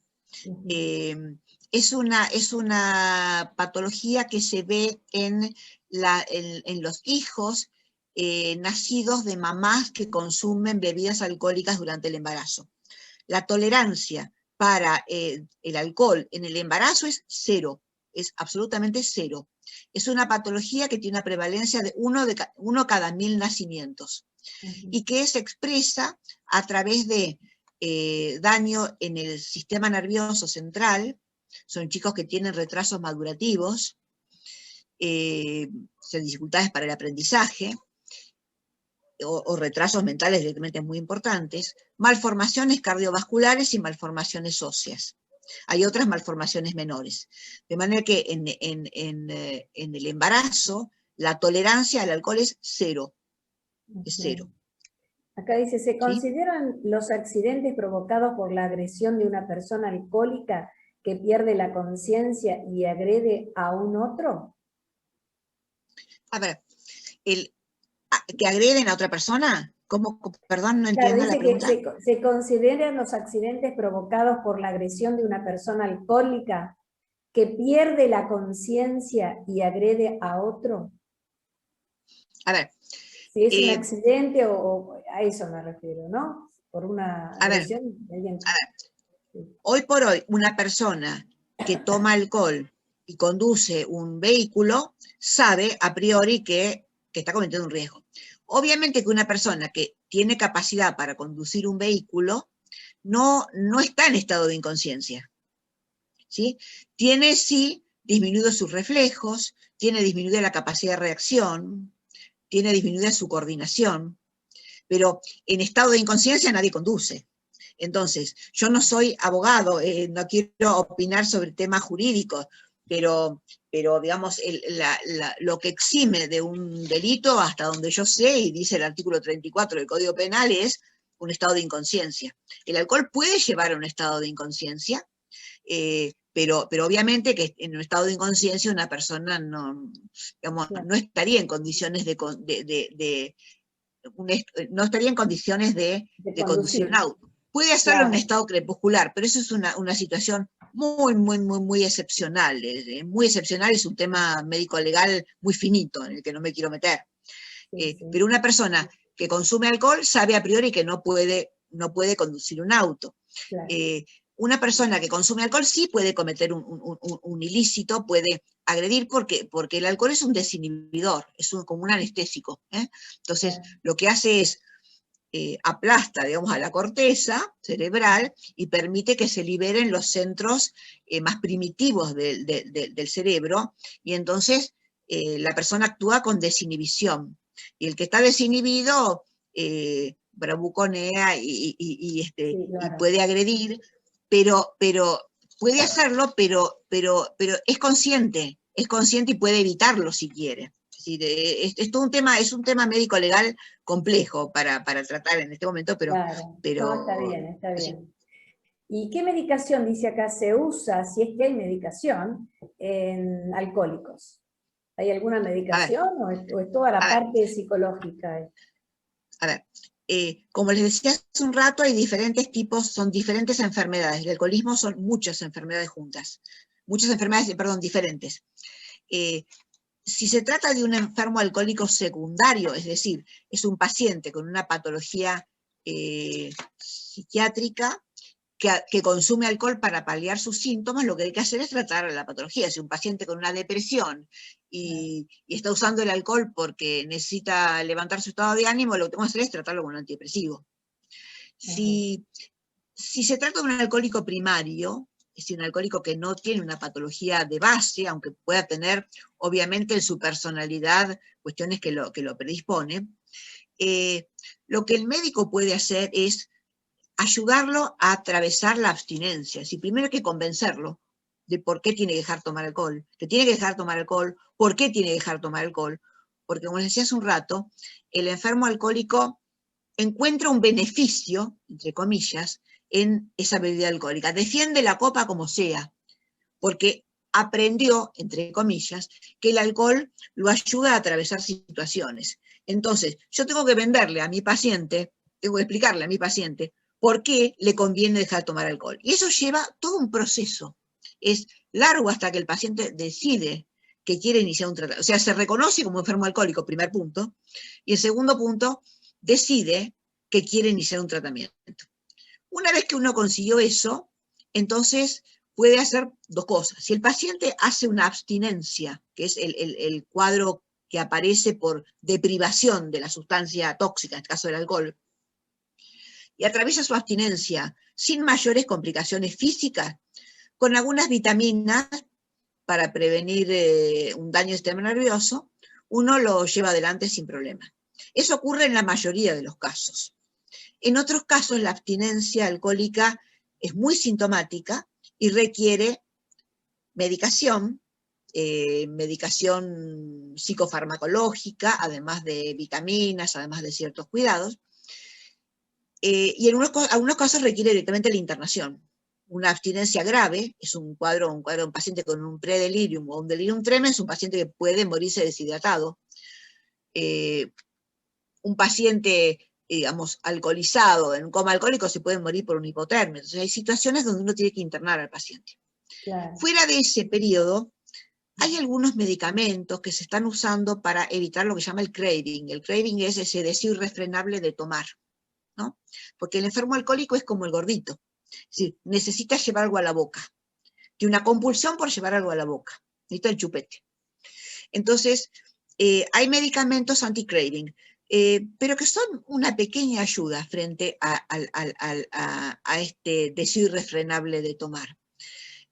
es una patología que se ve en los hijos nacidos de mamás que consumen bebidas alcohólicas durante el embarazo. La tolerancia para el alcohol en el embarazo es cero, es absolutamente cero. Es una patología que tiene una prevalencia de uno cada 1000 nacimientos y que se expresa a través de daño en el sistema nervioso central. Son chicos que tienen retrasos madurativos, dificultades para el aprendizaje, o retrasos mentales directamente muy importantes, malformaciones cardiovasculares y malformaciones óseas. Hay otras malformaciones menores. De manera que en el embarazo la tolerancia al alcohol es cero. Es cero. Acá dice, ¿se consideran los accidentes provocados por la agresión de una persona alcohólica que pierde la conciencia y agrede a un otro? A ver, ¿que agreden a otra persona? ¿Cómo? Perdón, no entiendo la pregunta. Dice que se consideran los accidentes provocados por la agresión de una persona alcohólica que pierde la conciencia y agrede a otro. A ver. Si es un accidente o a eso me refiero, ¿no? Por una agresión de alguien. Hoy por hoy, una persona que toma alcohol y conduce un vehículo sabe a priori que está cometiendo un riesgo. Obviamente que una persona que tiene capacidad para conducir un vehículo no está en estado de inconsciencia, ¿sí? Tiene sí disminuidos sus reflejos, tiene disminuida la capacidad de reacción, tiene disminuida su coordinación, pero en estado de inconsciencia nadie conduce. Entonces, yo no soy abogado, no quiero opinar sobre temas jurídicos, pero digamos, lo que exime de un delito, hasta donde yo sé, y dice el artículo 34 del Código Penal, es un estado de inconsciencia. El alcohol puede llevar a un estado de inconsciencia, pero obviamente que en un estado de inconsciencia una persona no estaría en condiciones no estaría en condiciones de conducir un auto. Puede hacerlo en un estado crepuscular, pero eso es una situación muy excepcional. Muy excepcional, es un tema médico-legal muy finito, en el que no me quiero meter. Pero una persona que consume alcohol sabe a priori que no puede conducir un auto. Una persona que consume alcohol sí puede cometer un ilícito, puede agredir porque el alcohol es un desinhibidor, es como un anestésico. Entonces, lo que hace es aplasta, digamos, a la corteza cerebral y permite que se liberen los centros más primitivos del cerebro, y entonces la persona actúa con desinhibición. Y el que está desinhibido bravuconea y puede agredir, pero puede hacerlo, pero es consciente y puede evitarlo si quiere. Es todo un tema médico-legal complejo para tratar en este momento, pero... No, está bien. ¿Y qué medicación, dice acá, se usa, si es que hay medicación, en alcohólicos? ¿Hay alguna A ver, medicación o es toda la a ver, parte psicológica? a ver. Como les decía hace un rato, hay diferentes tipos, son diferentes enfermedades. El alcoholismo son muchas enfermedades juntas. Muchas enfermedades, perdón, diferentes. Si se trata de un enfermo alcohólico secundario, es decir, es un paciente con una patología psiquiátrica que consume alcohol para paliar sus síntomas, lo que hay que hacer es tratar la patología. Si un paciente con una depresión y está usando el alcohol porque necesita levantar su estado de ánimo, lo que tengo que hacer es tratarlo con un antidepresivo. Si se trata de un alcohólico primario, es decir, un alcohólico que no tiene una patología de base, aunque pueda tener, obviamente, en su personalidad cuestiones que lo predisponen, lo que el médico puede hacer es ayudarlo a atravesar la abstinencia. Si primero hay que convencerlo de por qué tiene que dejar tomar alcohol, que tiene que dejar tomar alcohol, por qué tiene que dejar tomar alcohol, porque como les decía hace un rato, el enfermo alcohólico encuentra un beneficio, entre comillas, en esa bebida alcohólica. Defiende la copa como sea, porque aprendió, entre comillas, que el alcohol lo ayuda a atravesar situaciones. Entonces, yo tengo que venderle a mi paciente, tengo que explicarle a mi paciente por qué le conviene dejar de tomar alcohol. Y eso lleva todo un proceso. Es largo hasta que el paciente decide que quiere iniciar un tratamiento. O sea, se reconoce como enfermo alcohólico, primer punto. Y el segundo punto, decide que quiere iniciar un tratamiento. Una vez que uno consiguió eso, entonces puede hacer dos cosas. Si el paciente hace una abstinencia, que es el cuadro que aparece por deprivación de la sustancia tóxica, en el caso del alcohol, y atraviesa su abstinencia sin mayores complicaciones físicas, con algunas vitaminas para prevenir un daño del sistema nervioso, uno lo lleva adelante sin problema. Eso ocurre en la mayoría de los casos. En otros casos, la abstinencia alcohólica es muy sintomática y requiere medicación, medicación psicofarmacológica, además de vitaminas, además de ciertos cuidados, y en algunos casos requiere directamente la internación. Una abstinencia grave es un paciente con un predelirium o un delirium tremens, es un paciente que puede morirse deshidratado. Un paciente, digamos, alcoholizado, en un coma alcohólico, se puede morir por una hipotermia. Entonces hay situaciones donde uno tiene que internar al paciente. Claro. Fuera de ese periodo, hay algunos medicamentos que se están usando para evitar lo que se llama el craving. El craving es ese deseo irrefrenable de tomar, ¿no? Porque el enfermo alcohólico es como el gordito. Es decir, necesita llevar algo a la boca. Tiene una compulsión por llevar algo a la boca. Necesita el chupete. Entonces, hay medicamentos anti-craving, pero que son una pequeña ayuda frente a este deseo irrefrenable de tomar.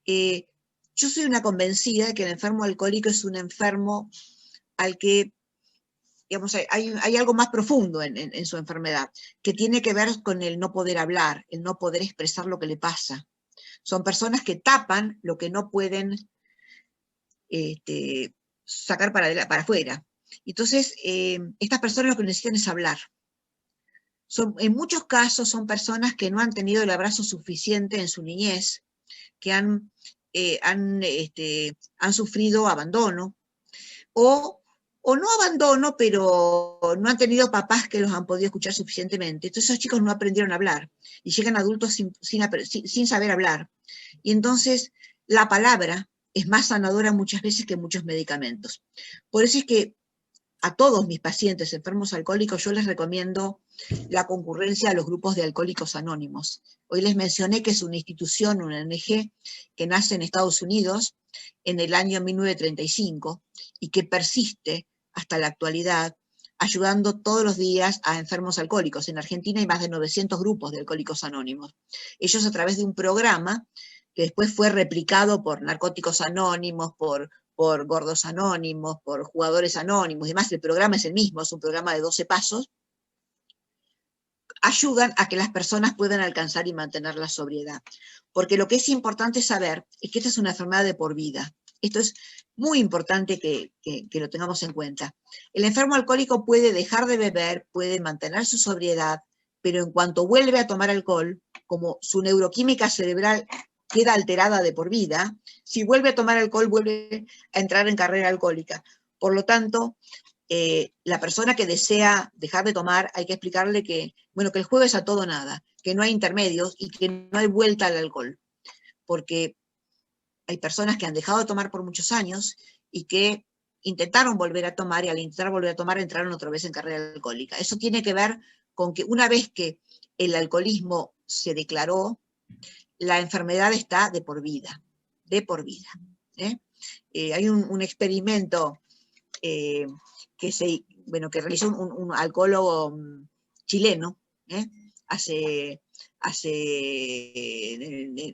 Yo soy una convencida de que el enfermo alcohólico es un enfermo al que, digamos, hay algo más profundo en su enfermedad, que tiene que ver con el no poder hablar, el no poder expresar lo que le pasa. Son personas que tapan lo que no pueden sacar para afuera. Entonces, estas personas lo que necesitan es hablar. En muchos casos son personas que no han tenido el abrazo suficiente en su niñez, que han sufrido abandono, o no abandono, pero no han tenido papás que los han podido escuchar suficientemente. Entonces esos chicos no aprendieron a hablar y llegan adultos sin saber hablar. Y entonces la palabra es más sanadora muchas veces que muchos medicamentos. Por eso es que a todos mis pacientes enfermos alcohólicos yo les recomiendo la concurrencia a los grupos de alcohólicos anónimos. Hoy les mencioné que es una institución, una ONG, que nace en Estados Unidos en el año 1935 y que persiste hasta la actualidad, ayudando todos los días a enfermos alcohólicos. En Argentina hay más de 900 grupos de alcohólicos anónimos. Ellos, a través de un programa que después fue replicado por Narcóticos Anónimos, por Gordos Anónimos, por Jugadores Anónimos y demás, el programa es el mismo, es un programa de 12 pasos, ayudan a que las personas puedan alcanzar y mantener la sobriedad. Porque lo que es importante saber es que esta es una enfermedad de por vida. Esto es muy importante que lo tengamos en cuenta. El enfermo alcohólico puede dejar de beber, puede mantener su sobriedad, pero en cuanto vuelve a tomar alcohol, como su neuroquímica cerebral queda alterada de por vida, si vuelve a tomar alcohol, vuelve a entrar en carrera alcohólica. Por lo tanto, la persona que desea dejar de tomar, hay que explicarle que, bueno, que el juego es a todo o nada, que no hay intermedios y que no hay vuelta al alcohol. Porque hay personas que han dejado de tomar por muchos años y que intentaron volver a tomar y al intentar volver a tomar entraron otra vez en carrera alcohólica. Eso tiene que ver con que una vez que el alcoholismo se declaró, la enfermedad está de por vida, de por vida. Hay un experimento que realizó un alcohólogo chileno en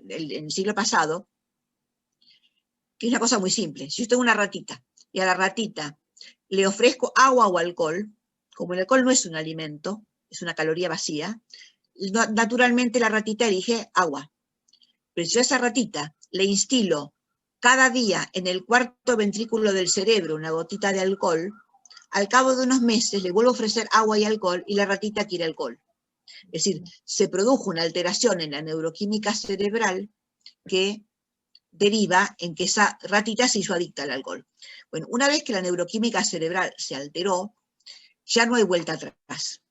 el siglo pasado, que es una cosa muy simple. Si yo tengo una ratita y a la ratita le ofrezco agua o alcohol, como el alcohol no es un alimento, es una caloría vacía, naturalmente la ratita elige agua. Pero si yo a esa ratita le instilo cada día en el cuarto ventrículo del cerebro una gotita de alcohol, al cabo de unos meses le vuelvo a ofrecer agua y alcohol y la ratita quiere alcohol. Es decir, se produjo una alteración en la neuroquímica cerebral que deriva en que esa ratita se hizo adicta al alcohol. Bueno, una vez que la neuroquímica cerebral se alteró, ya no hay vuelta atrás.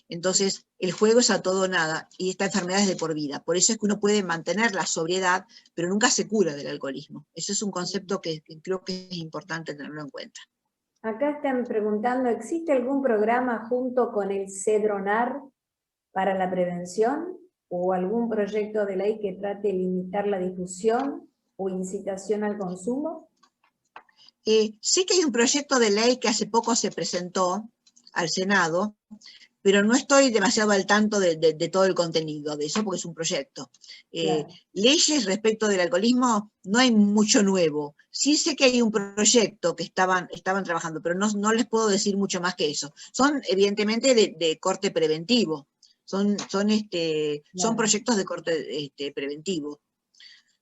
Entonces, el juego es a todo o nada y esta enfermedad es de por vida. Por eso es que uno puede mantener la sobriedad, pero nunca se cura del alcoholismo. Eso es un concepto que creo que es importante tenerlo en cuenta. Acá están preguntando, ¿existe algún programa junto con el Cedronar para la prevención o algún proyecto de ley que trate de limitar la difusión o incitación al consumo? Sí que hay un proyecto de ley que hace poco se presentó al Senado, pero no estoy demasiado al tanto de todo el contenido de eso, porque es un proyecto. Claro. Leyes respecto del alcoholismo no hay mucho nuevo. Sí sé que hay un proyecto que estaban trabajando, pero no les puedo decir mucho más que eso. Son evidentemente de corte preventivo. Son proyectos de corte preventivo.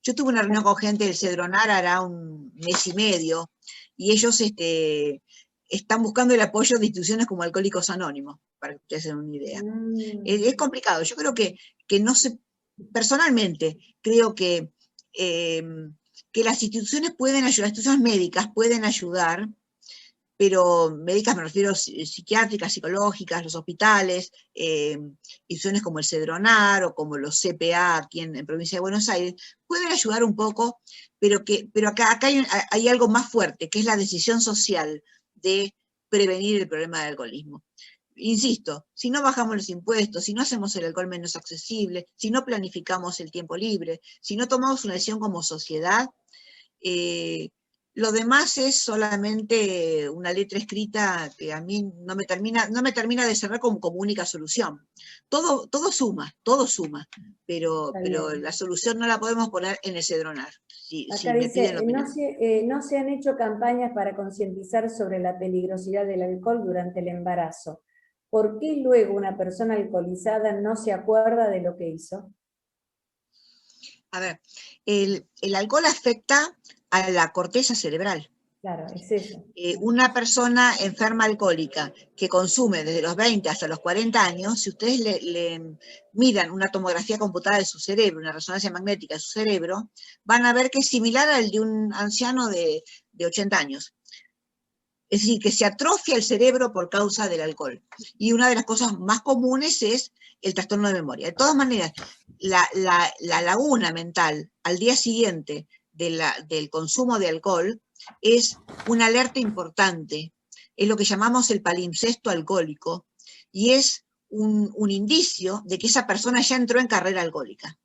Yo tuve una reunión con gente del Cedronar hará un mes y medio, y ellos están buscando el apoyo de instituciones como Alcohólicos Anónimos, para que ustedes tengan una idea. Es complicado. Yo creo que no se... Personalmente, creo que las instituciones pueden ayudar, las instituciones médicas pueden ayudar, pero médicas me refiero psiquiátricas, psicológicas, los hospitales, instituciones como el Cedronar o como los CPA aquí en Provincia de Buenos Aires, pueden ayudar un poco, pero acá hay algo más fuerte, que es la decisión social de prevenir el problema del alcoholismo. Insisto, si no bajamos los impuestos, si no hacemos el alcohol menos accesible, si no planificamos el tiempo libre, si no tomamos una decisión como sociedad, lo demás es solamente una letra escrita que a mí no me termina de cerrar como única solución. Todo suma, pero la solución no la podemos poner en el Cedronar. Acá dice, no se han hecho campañas para concientizar sobre la peligrosidad del alcohol durante el embarazo. ¿Por qué luego una persona alcoholizada no se acuerda de lo que hizo? A ver, el alcohol afecta a la corteza cerebral. Claro, es eso. Una persona enferma alcohólica que consume desde los 20 hasta los 40 años, si ustedes le miran una tomografía computada de su cerebro, una resonancia magnética de su cerebro, van a ver que es similar al de un anciano de 80 años. Es decir, que se atrofia el cerebro por causa del alcohol. Y una de las cosas más comunes es el trastorno de memoria. De todas maneras, la laguna mental al día siguiente del consumo de alcohol es una alerta importante. Es lo que llamamos el palimpsesto alcohólico y es un indicio de que esa persona ya entró en carrera alcohólica.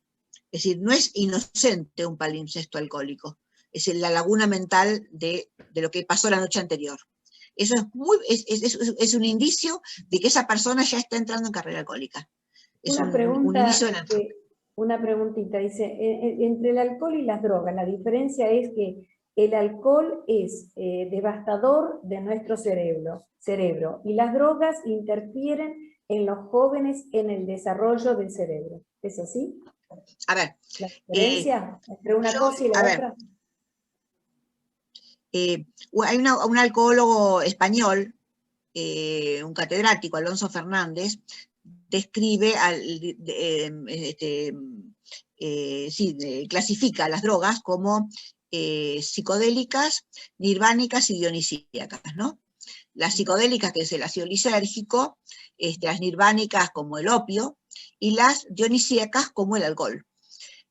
Es decir, no es inocente un palimpsesto alcohólico. Es la laguna mental de lo que pasó la noche anterior. Eso es un indicio de que esa persona ya está entrando en carrera alcohólica. Es un inicio de la enfermedad. Una preguntita, dice, entre el alcohol y las drogas, la diferencia es que el alcohol es devastador de nuestro cerebro y las drogas interfieren en los jóvenes en el desarrollo del cerebro. ¿Es así? A ver. ¿La diferencia entre una cosa y la otra? Hay un alcohólogo español, un catedrático, Alonso Fernández, describe, clasifica las drogas como psicodélicas, nirvánicas y dionisíacas, ¿no? Las psicodélicas, que es el ácido lisérgico, las nirvánicas como el opio, y las dionisíacas como el alcohol.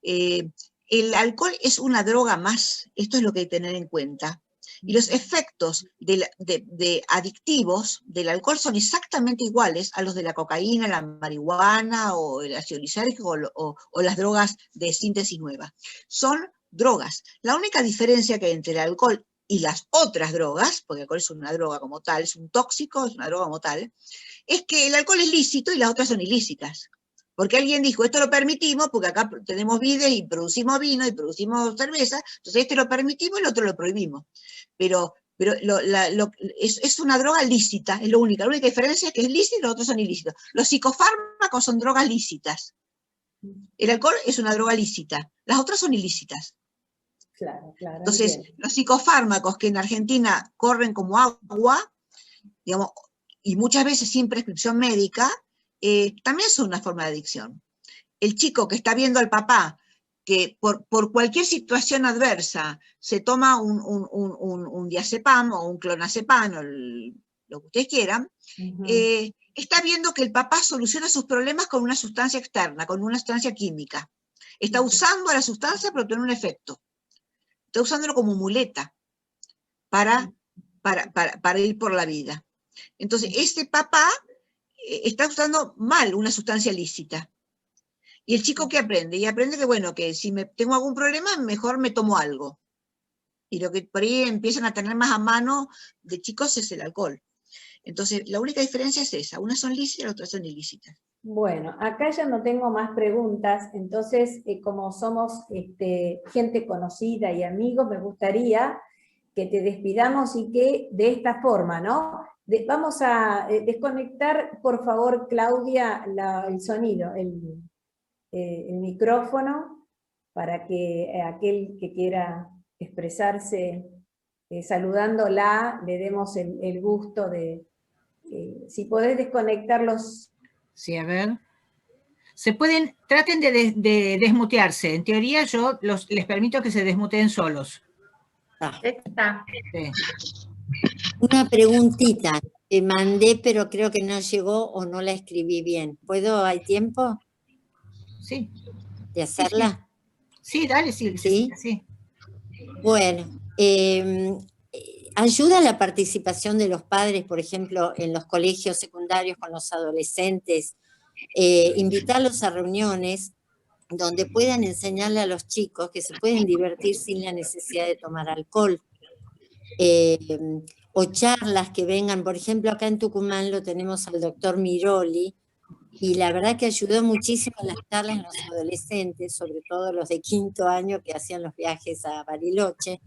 El alcohol es una droga más, esto es lo que hay que tener en cuenta. Y los efectos de adictivos del alcohol son exactamente iguales a los de la cocaína, la marihuana o el ácido lisérgico o las drogas de síntesis nueva. Son drogas. La única diferencia que hay entre el alcohol y las otras drogas, porque el alcohol es una droga como tal, es un tóxico, es una droga como tal, es que el alcohol es lícito y las otras son ilícitas. Porque alguien dijo, esto lo permitimos, porque acá tenemos vides y producimos vino y producimos cerveza, entonces este lo permitimos y el otro lo prohibimos. Pero es una droga lícita, es lo único. La única diferencia es que es lícito y los otros son ilícitos. Los psicofármacos son drogas lícitas. El alcohol es una droga lícita, las otras son ilícitas. Claro, claro. Entonces, Entiendo. los psicofármacos que en Argentina corren como agua, digamos, y muchas veces sin prescripción médica, también son una forma de adicción. El chico que está viendo al papá que por cualquier situación adversa se toma un diazepam o un clonazepam o lo que ustedes quieran, está viendo que el papá soluciona sus problemas con una sustancia externa, con una sustancia química. Está usando la sustancia para obtener un efecto. Está usándolo como muleta para ir por la vida. Entonces, este papá está usando mal una sustancia lícita. Y el chico, ¿qué aprende? Y aprende que, bueno, que si tengo algún problema, mejor me tomo algo. Y lo que por ahí empiezan a tener más a mano de chicos es el alcohol. Entonces, la única diferencia es esa. Unas son lícitas, las otras son ilícitas. Bueno, acá ya no tengo más preguntas, entonces, como somos gente conocida y amigos, me gustaría que te despidamos y que de esta forma, ¿no? Vamos a desconectar, por favor, Claudia, el sonido, el micrófono, para que aquel que quiera expresarse saludándola, le demos el gusto de, si podés desconectarlos. Sí, a ver. Traten de desmutearse. En teoría yo les permito que se desmuteen solos. Está. Sí. Una preguntita que mandé, pero creo que no llegó o no la escribí bien. ¿Hay tiempo Sí. de hacerla? Sí, dale, sí. ¿Sí? Bueno, ¿ayuda la participación de los padres, por ejemplo, en los colegios secundarios con los adolescentes? Invitarlos a reuniones donde puedan enseñarle a los chicos que se pueden divertir sin la necesidad de tomar alcohol. O charlas que vengan, por ejemplo, acá en Tucumán lo tenemos al doctor Miroli, y la verdad que ayudó muchísimo en las charlas en los adolescentes, sobre todo los de 5º año que hacían los viajes a Bariloche,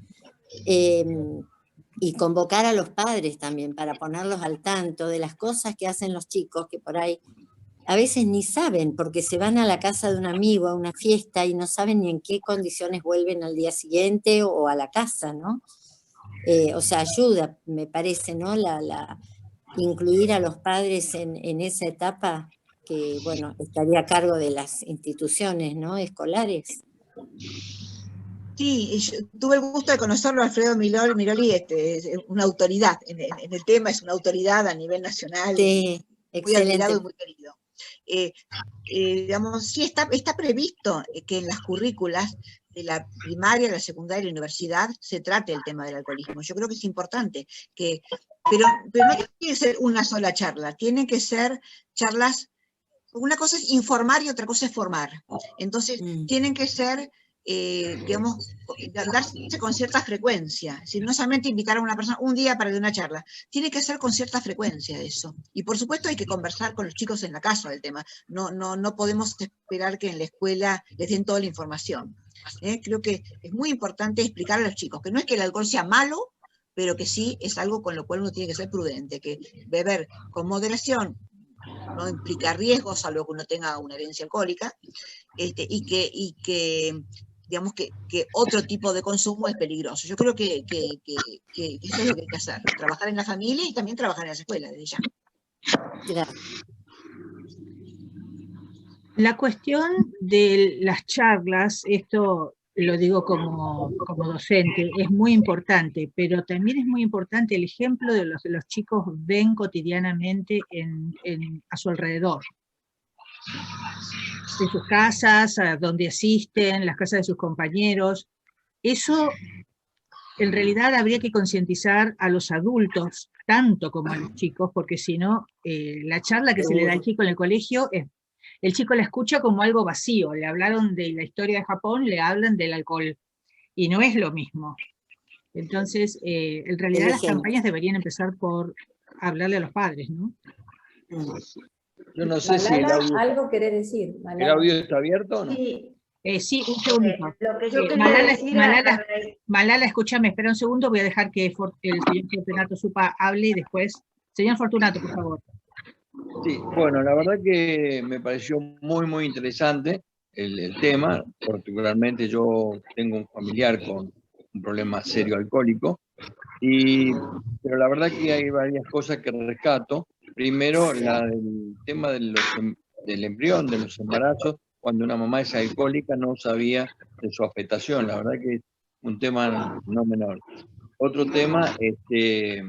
y convocar a los padres también para ponerlos al tanto de las cosas que hacen los chicos, que por ahí a veces ni saben, porque se van a la casa de un amigo, a una fiesta, y no saben ni en qué condiciones vuelven al día siguiente o a la casa, ¿no? O sea, ayuda, me parece, ¿no? Incluir a los padres en esa etapa que, bueno, estaría a cargo de las instituciones, ¿no? Escolares. Sí, yo tuve el gusto de conocerlo, Alfredo Miroli, es una autoridad en el tema, es una autoridad a nivel nacional, sí, muy excelente. admirado y muy querido. Digamos, sí está previsto que en las currículas de la primaria, la secundaria y la universidad se trate el tema del alcoholismo. Yo creo que es importante, pero no tiene que ser una sola charla, tienen que ser charlas, una cosa es informar y otra cosa es formar. Entonces, tienen que ser, digamos, darse con cierta frecuencia. Si no solamente invitar a una persona un día para dar una charla, tiene que ser con cierta frecuencia eso. Y por supuesto hay que conversar con los chicos en la casa del tema. No podemos esperar que en la escuela les den toda la información. Creo que es muy importante explicar a los chicos que no es que el alcohol sea malo, pero que sí es algo con lo cual uno tiene que ser prudente, que beber con moderación no implica riesgos, salvo que uno tenga una herencia alcohólica, y que digamos que otro tipo de consumo es peligroso. Yo creo que eso es lo que hay que hacer, trabajar en la familia y también trabajar en las escuelas, desde ya. Gracias. La cuestión de las charlas, esto lo digo como docente, es muy importante, pero también es muy importante el ejemplo de los que los chicos ven cotidianamente a su alrededor. De sus casas, a donde asisten, las casas de sus compañeros. Eso, en realidad, habría que concientizar a los adultos, tanto como a los chicos, porque si no, la charla que se le da al chico en el colegio, el chico la escucha como algo vacío. Le hablaron de la historia de Japón, le hablan del alcohol, y no es lo mismo. Entonces, en realidad las campañas deberían empezar por hablarle a los padres, ¿no? Yo no sé si Malala, algo querés decir. ¿el audio está abierto o no? Sí, Sí, un segundito. lo que yo quería decir Malala, escúchame, espera un segundo, voy a dejar que el señor Fortunato Supa hable y después. Señor Fortunato, por favor. Sí, bueno, la verdad que me pareció muy, muy interesante el tema. Particularmente yo tengo un familiar con un problema serio alcohólico, pero la verdad que hay varias cosas que rescato. Primero, el tema del embrión, de los embarazos, cuando una mamá es alcohólica no sabía de su afectación. La verdad que es un tema no menor. Otro tema que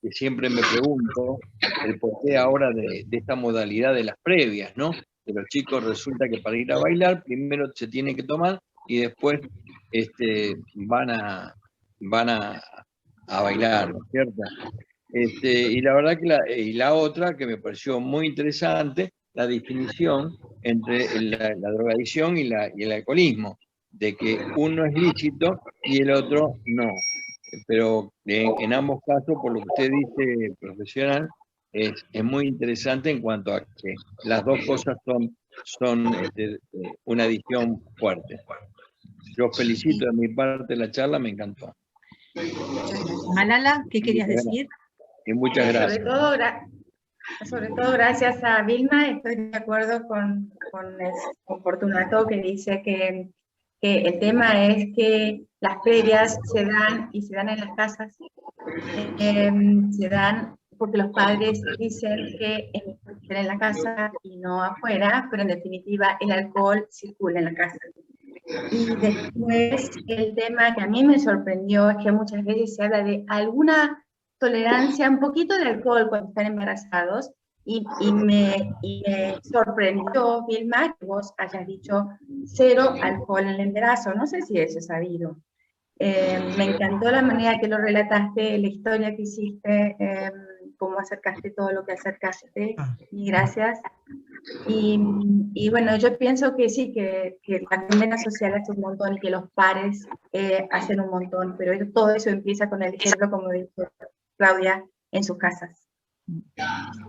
siempre me pregunto, el porqué ahora de esta modalidad de las previas, ¿no? De los chicos resulta que para ir a bailar, primero se tiene que tomar y después van a bailar, ¿no es cierto? Y la verdad que la otra que me pareció muy interesante, la definición entre la drogadicción y el alcoholismo, de que uno es lícito y el otro no. Pero en ambos casos, por lo que usted dice, profesional, es muy interesante en cuanto a que las dos cosas son una adicción fuerte. Yo felicito de mi parte la charla, me encantó. Malala, ¿qué querías decir? Y muchas gracias. Sobre todo gracias a Vilma, estoy de acuerdo con Fortunato, que dice que el tema es que las ferias se dan y se dan en las casas, se dan porque los padres dicen que es mejor estar en la casa y no afuera, pero en definitiva el alcohol circula en la casa. Y después el tema que a mí me sorprendió es que muchas veces se habla de alguna tolerancia, un poquito de alcohol cuando están embarazados, y me sorprendió, Vilma, que vos hayas dicho 0 alcohol en el embarazo. No sé si eso es sabido. Me encantó la manera que lo relataste, la historia que hiciste, cómo acercaste todo lo que acercaste, y gracias. Y bueno, yo pienso que sí, que la cadena social hace un montón y que los pares hacen un montón, pero todo eso empieza con el ejemplo, como dijo Claudia, en sus casas.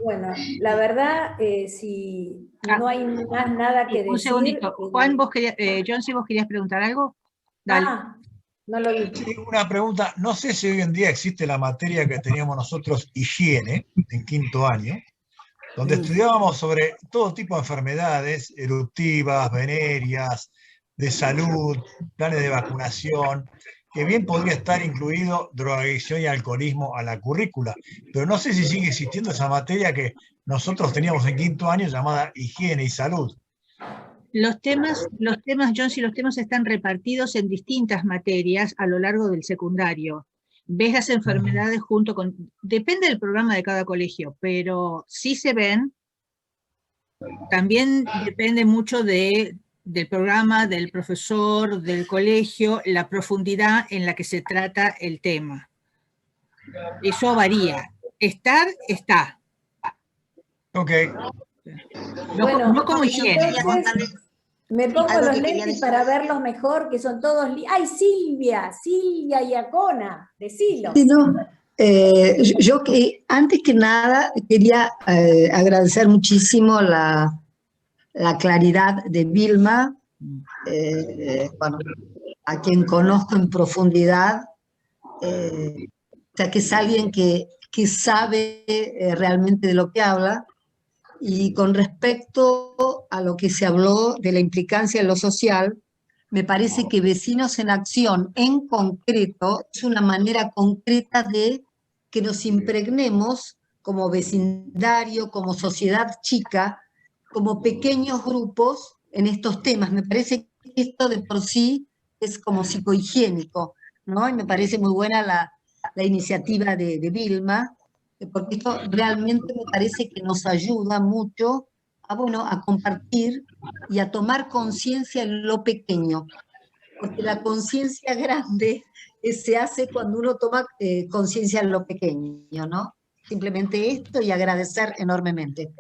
Bueno, la verdad, si no hay más nada que decir... Un segundito. Juan, John, si vos querías preguntar algo. Dale. No lo vi. Sí, una pregunta. No sé si hoy en día existe la materia que teníamos nosotros, higiene, en 5º año, donde estudiábamos sobre todo tipo de enfermedades eruptivas, venéreas, de salud, planes de vacunación, que bien podría estar incluido drogadicción y alcoholismo a la currícula. Pero no sé si sigue existiendo esa materia que nosotros teníamos en 5º año llamada higiene y salud. Los temas, John, si los temas están repartidos en distintas materias a lo largo del secundario. Ves las enfermedades junto con... Depende del programa de cada colegio, pero sí se ven. También depende mucho del programa, del profesor, del colegio, la profundidad en la que se trata el tema. Eso varía. Estar, está. Ok. Bueno, no como higiene, entonces, ¿no? Me pongo los lentes para verlos mejor, que son todos... ¡Ay, Silvia! Silvia Iacona, decilo. Sí, no, yo que antes que nada quería agradecer muchísimo la claridad de Vilma, bueno, a quien conozco en profundidad, o sea, que es alguien que sabe realmente de lo que habla. Y con respecto a lo que se habló de la implicancia en lo social, me parece que Vecinos en Acción en concreto es una manera concreta de que nos impregnemos como vecindario, como sociedad chica, como pequeños grupos en estos temas. Me parece que esto de por sí es como psicohigiénico, ¿no? Y me parece muy buena la iniciativa de Vilma, porque esto realmente me parece que nos ayuda mucho a, bueno, a compartir y a tomar conciencia en lo pequeño, porque la conciencia grande se hace cuando uno toma conciencia en lo pequeño, ¿no? Simplemente esto y agradecer enormemente.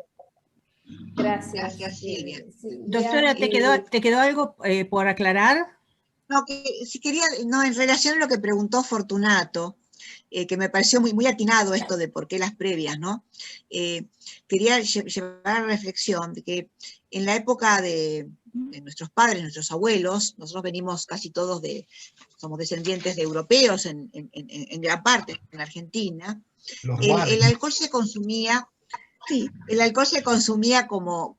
Gracias. Gracias, Silvia. Doctora, ¿te quedó algo por aclarar? No, que si quería, no, en relación a lo que preguntó Fortunato, que me pareció muy, muy atinado esto de por qué las previas, ¿no? Quería llevar a la reflexión de que en la época de nuestros padres, nuestros abuelos, nosotros venimos casi todos somos descendientes de europeos en gran parte, en Argentina, el alcohol se consumía, sí, el alcohol se consumía como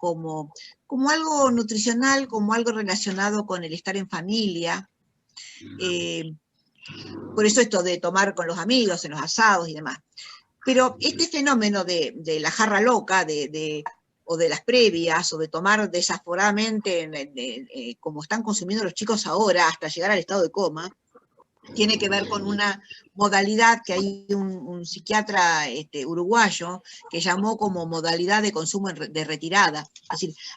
algo nutricional, como algo relacionado con el estar en familia. Por eso esto de tomar con los amigos, en los asados y demás. Pero este fenómeno de la jarra loca, o de las previas, o de tomar desaforadamente, como están consumiendo los chicos ahora, hasta llegar al estado de coma, tiene que ver con una modalidad que hay un psiquiatra uruguayo que llamó como modalidad de consumo de retirada.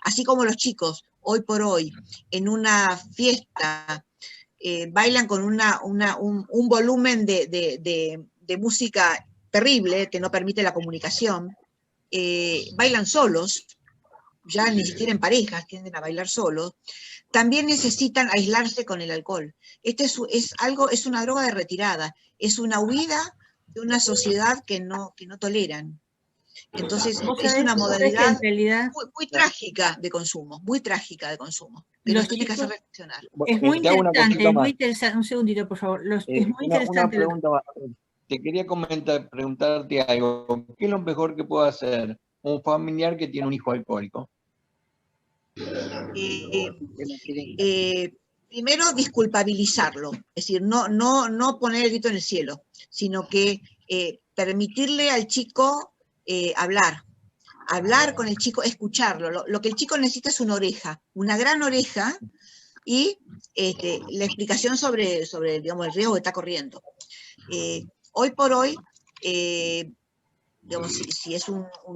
Así como los chicos, hoy por hoy, en una fiesta, bailan con un volumen de música terrible que no permite la comunicación, bailan solos, ya ni siquiera en parejas, tienden a bailar solos, también necesitan aislarse con el alcohol. Es una droga de retirada, es una huida de una sociedad que no toleran. Entonces, es una modalidad muy trágica de consumo, que nos tiene que hacer reflexionar. Es muy interesante, un segundito, por favor. Es muy interesante. Una pregunta más. Te quería preguntarte algo. ¿Qué es lo mejor que puede hacer un familiar que tiene un hijo alcohólico? Primero, disculpabilizarlo, es decir, no poner el grito en el cielo, sino que permitirle al chico hablar con el chico, escucharlo. Lo que el chico necesita es una oreja, una gran oreja, y la explicación sobre digamos, el riesgo que está corriendo. Hoy por hoy, digamos, si es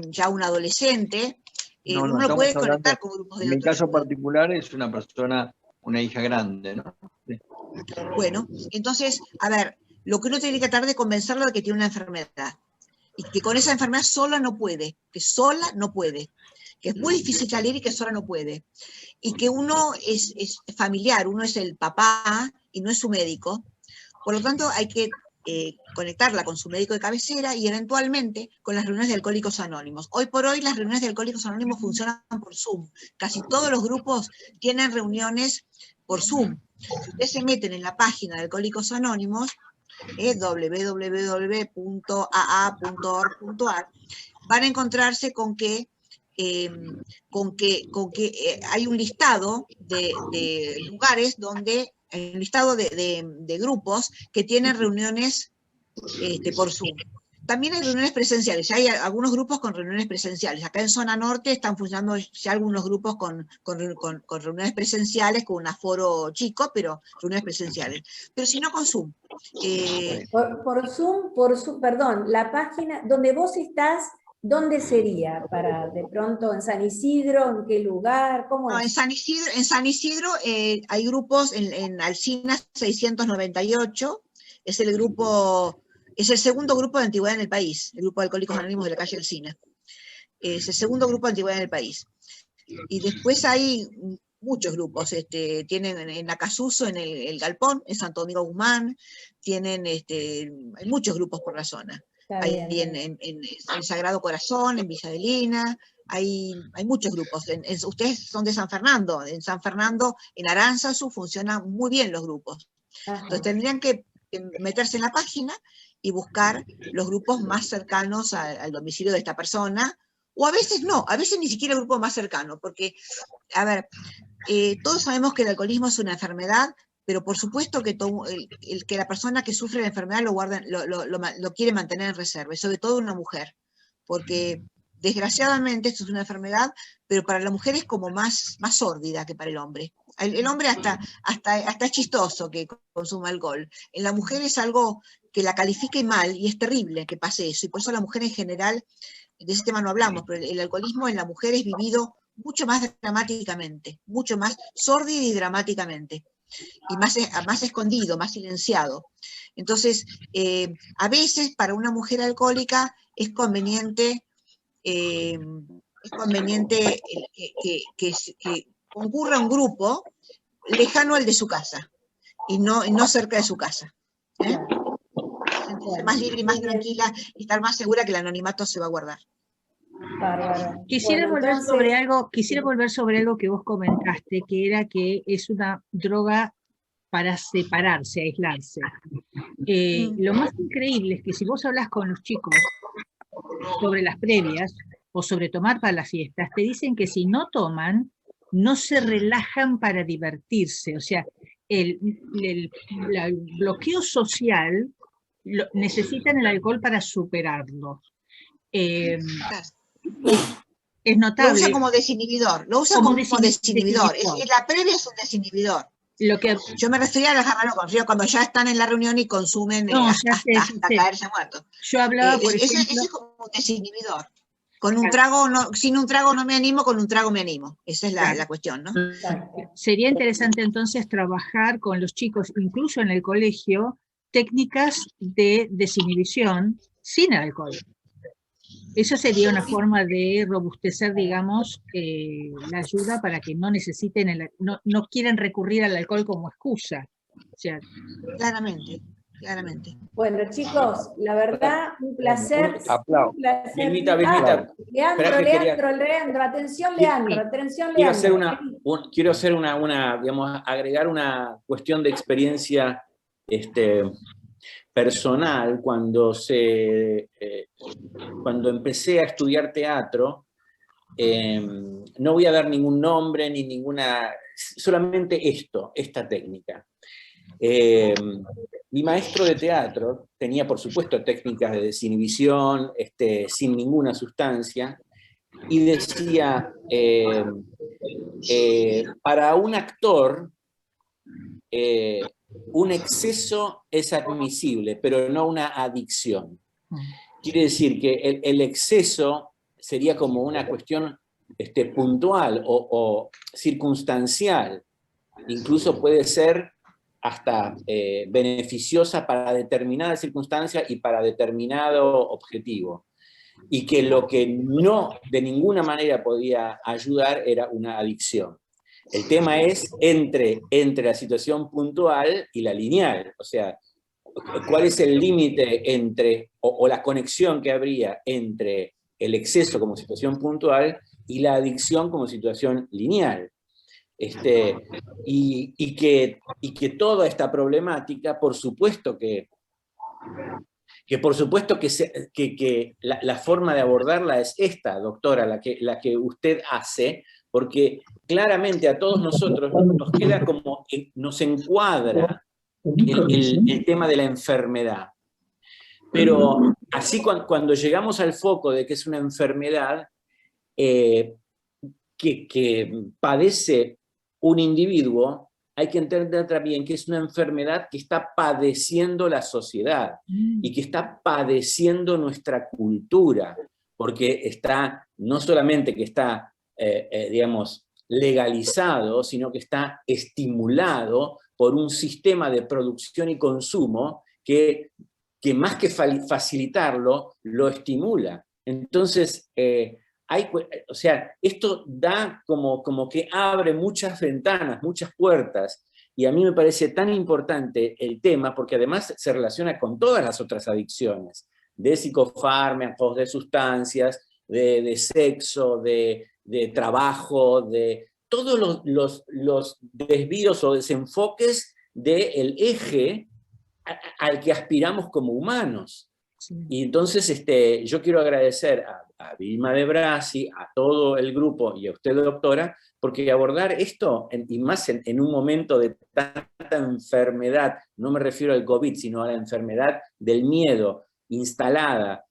ya un adolescente, uno lo puede conectar con grupos de En mi caso particular es una hija grande, ¿no? Sí. Bueno, entonces, a ver, lo que uno tiene que tratar de convencerlo de que tiene una enfermedad, y que con esa enfermedad sola no puede, que es muy difícil salir y que sola no puede, y que uno es familiar, uno es el papá y no es su médico, por lo tanto hay que conectarla con su médico de cabecera y eventualmente con las reuniones de Alcohólicos Anónimos. Hoy por hoy las reuniones de Alcohólicos Anónimos funcionan por Zoom, casi todos los grupos tienen reuniones por Zoom. Si ustedes se meten en la página de Alcohólicos Anónimos, www.aa.org.ar, van a encontrarse con que hay un listado de lugares donde, hay un listado de grupos que tienen reuniones por Zoom. También hay reuniones presenciales, hay algunos grupos con reuniones presenciales. Acá en Zona Norte están funcionando ya algunos grupos con reuniones presenciales, con un aforo chico, pero reuniones presenciales. Pero si no, con Zoom. Por Zoom, perdón, la página donde vos estás, ¿dónde sería? Para de pronto en San Isidro, ¿en qué lugar? ¿Cómo es? En San Isidro hay grupos en Alsina 698, es el segundo grupo de antigüedad en el país, el grupo de Alcohólicos Anónimos de la calle Alsina. Es el segundo grupo de antigüedad en el país. Y después hay muchos grupos, tienen en Acasuso, en el Galpón, en Santo Domingo Guzmán, hay muchos grupos por la zona. Hay en el Sagrado Corazón, en Villa Adelina, hay muchos grupos. Ustedes son de San Fernando, en Aránzazu funcionan muy bien los grupos. Ajá. Entonces tendrían que meterse en la página y buscar los grupos más cercanos al domicilio de esta persona, o a veces no, a veces ni siquiera el grupo más cercano, porque, a ver, todos sabemos que el alcoholismo es una enfermedad, pero por supuesto que que la persona que sufre la enfermedad lo quiere mantener en reserva, y sobre todo una mujer, porque desgraciadamente esto es una enfermedad, pero para la mujer es como más sórdida que para el hombre. El hombre hasta es chistoso que consuma alcohol. En la mujer es algo que la califique mal y es terrible que pase eso. Y por eso la mujer en general, de ese tema no hablamos, pero el alcoholismo en la mujer es vivido mucho más dramáticamente, mucho más sórdido y dramáticamente. Y más escondido, más silenciado. Entonces, a veces para una mujer alcohólica es conveniente que concurra un grupo lejano al de su casa y no cerca de su casa. Sentirse más libre y más tranquila y estar más segura que el anonimato se va a guardar. Bárbaro. Quisiera Bueno, volver sobre entonces, algo que vos comentaste, que era que es una droga para separarse, aislarse. Lo más increíble es que si vos hablas con los chicos sobre las previas o sobre tomar para las fiestas, te dicen que si no toman, no se relajan para divertirse. O sea, el bloqueo social necesitan el alcohol para superarlo. Es notable. Lo usa como desinhibidor, La previa es un desinhibidor. Yo me refería a las amargas, cuando ya están en la reunión y consumen hasta caerse muertos. Yo hablaba, por ejemplo, ese es como un desinhibidor. Con un trago, sin un trago no me animo, con un trago me animo. Esa es la cuestión, ¿no? Sería interesante entonces trabajar con los chicos, incluso en el colegio, técnicas de desinhibición sin alcohol. Eso sería una forma de robustecer, digamos, la ayuda para que no necesiten, no quieran recurrir al alcohol como excusa. O sea, claramente. Bueno, chicos, la verdad, un placer. Aplausos. Vilmita. Leandro, atención, Leandro. Quiero agregar una cuestión de experiencia personal. Cuando empecé a estudiar teatro, no voy a dar ningún nombre ni ninguna, solamente esta técnica. Mi maestro de teatro tenía, por supuesto, técnicas de desinhibición, sin ninguna sustancia, y decía, para un actor, un exceso es admisible, pero no una adicción. Quiere decir que el exceso sería como una cuestión puntual o circunstancial. Incluso puede ser hasta beneficiosa para determinada circunstancia y para determinado objetivo. Y que lo que no de ninguna manera podía ayudar era una adicción. El tema es entre la situación puntual y la lineal. O sea, ¿cuál es el límite entre, o la conexión que habría entre el exceso como situación puntual y la adicción como situación lineal? Y que toda esta problemática, por supuesto que la forma de abordarla es esta, doctora, la que usted hace, porque claramente a todos nosotros nos queda como, nos encuadra el tema de la enfermedad. Pero así cuando llegamos al foco de que es una enfermedad que padece un individuo, hay que entender también que es una enfermedad que está padeciendo la sociedad y que está padeciendo nuestra cultura, porque está, no solamente que está, digamos, legalizado, sino que está estimulado por un sistema de producción y consumo que más que facilitarlo, lo estimula. Entonces, o sea, esto da como que abre muchas ventanas, muchas puertas, y a mí me parece tan importante el tema, porque además se relaciona con todas las otras adicciones, de psicofármacos, de sustancias, de sexo, de trabajo, de todos los desvíos o desenfoques del eje al que aspiramos como humanos. Y entonces yo quiero agradecer a Vilma De Brasi, a todo el grupo y a usted, doctora, porque abordar esto, y más en un momento de tanta enfermedad, no me refiero al COVID, sino a la enfermedad del miedo instalada,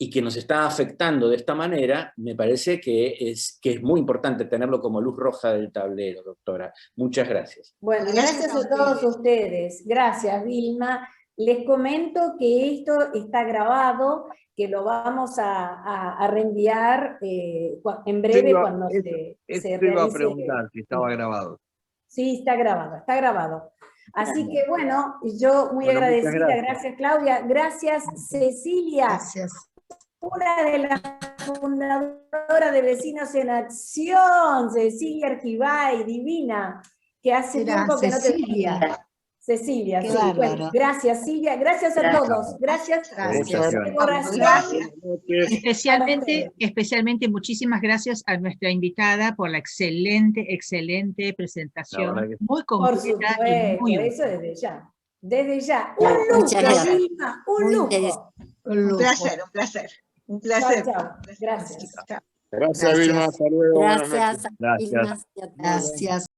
y que nos está afectando de esta manera, me parece que es muy importante tenerlo como luz roja del tablero, doctora. Muchas gracias. Bueno, gracias a todos ustedes. Gracias, Vilma. Les comento que esto está grabado, que lo vamos a reenviar en breve cuando se Te iba a realice. preguntar si estaba grabado. Sí, está grabado, está grabado. Así que bueno, yo muy Bueno, muchas agradecida, gracias. gracias Claudia, gracias Cecilia, Gracias. una de las fundadoras de Vecinos en Acción, Cecilia Argibay, divina, que hace Era tiempo que no te Cecilia. veía. Cecilia, Qué sí, bueno, bárbaro. gracias Silvia, gracias a todos, gracias Gracias. de corazón. Gracias. Especialmente muchísimas gracias a nuestra invitada por la excelente La presentación, verdad que muy Por completa y supuesto, muy eso útil. desde ya. Desde ya. Un lujo, Muchas gracias. Vilma, un Muy lujo. interesante. Un Un lujo. placer, un placer. Un placer. Chao, chao. Gracias. Chao. Gracias, Vilma. Hasta luego. Buenas noches. Gracias, Gracias. Vilma, y a todos. Gracias.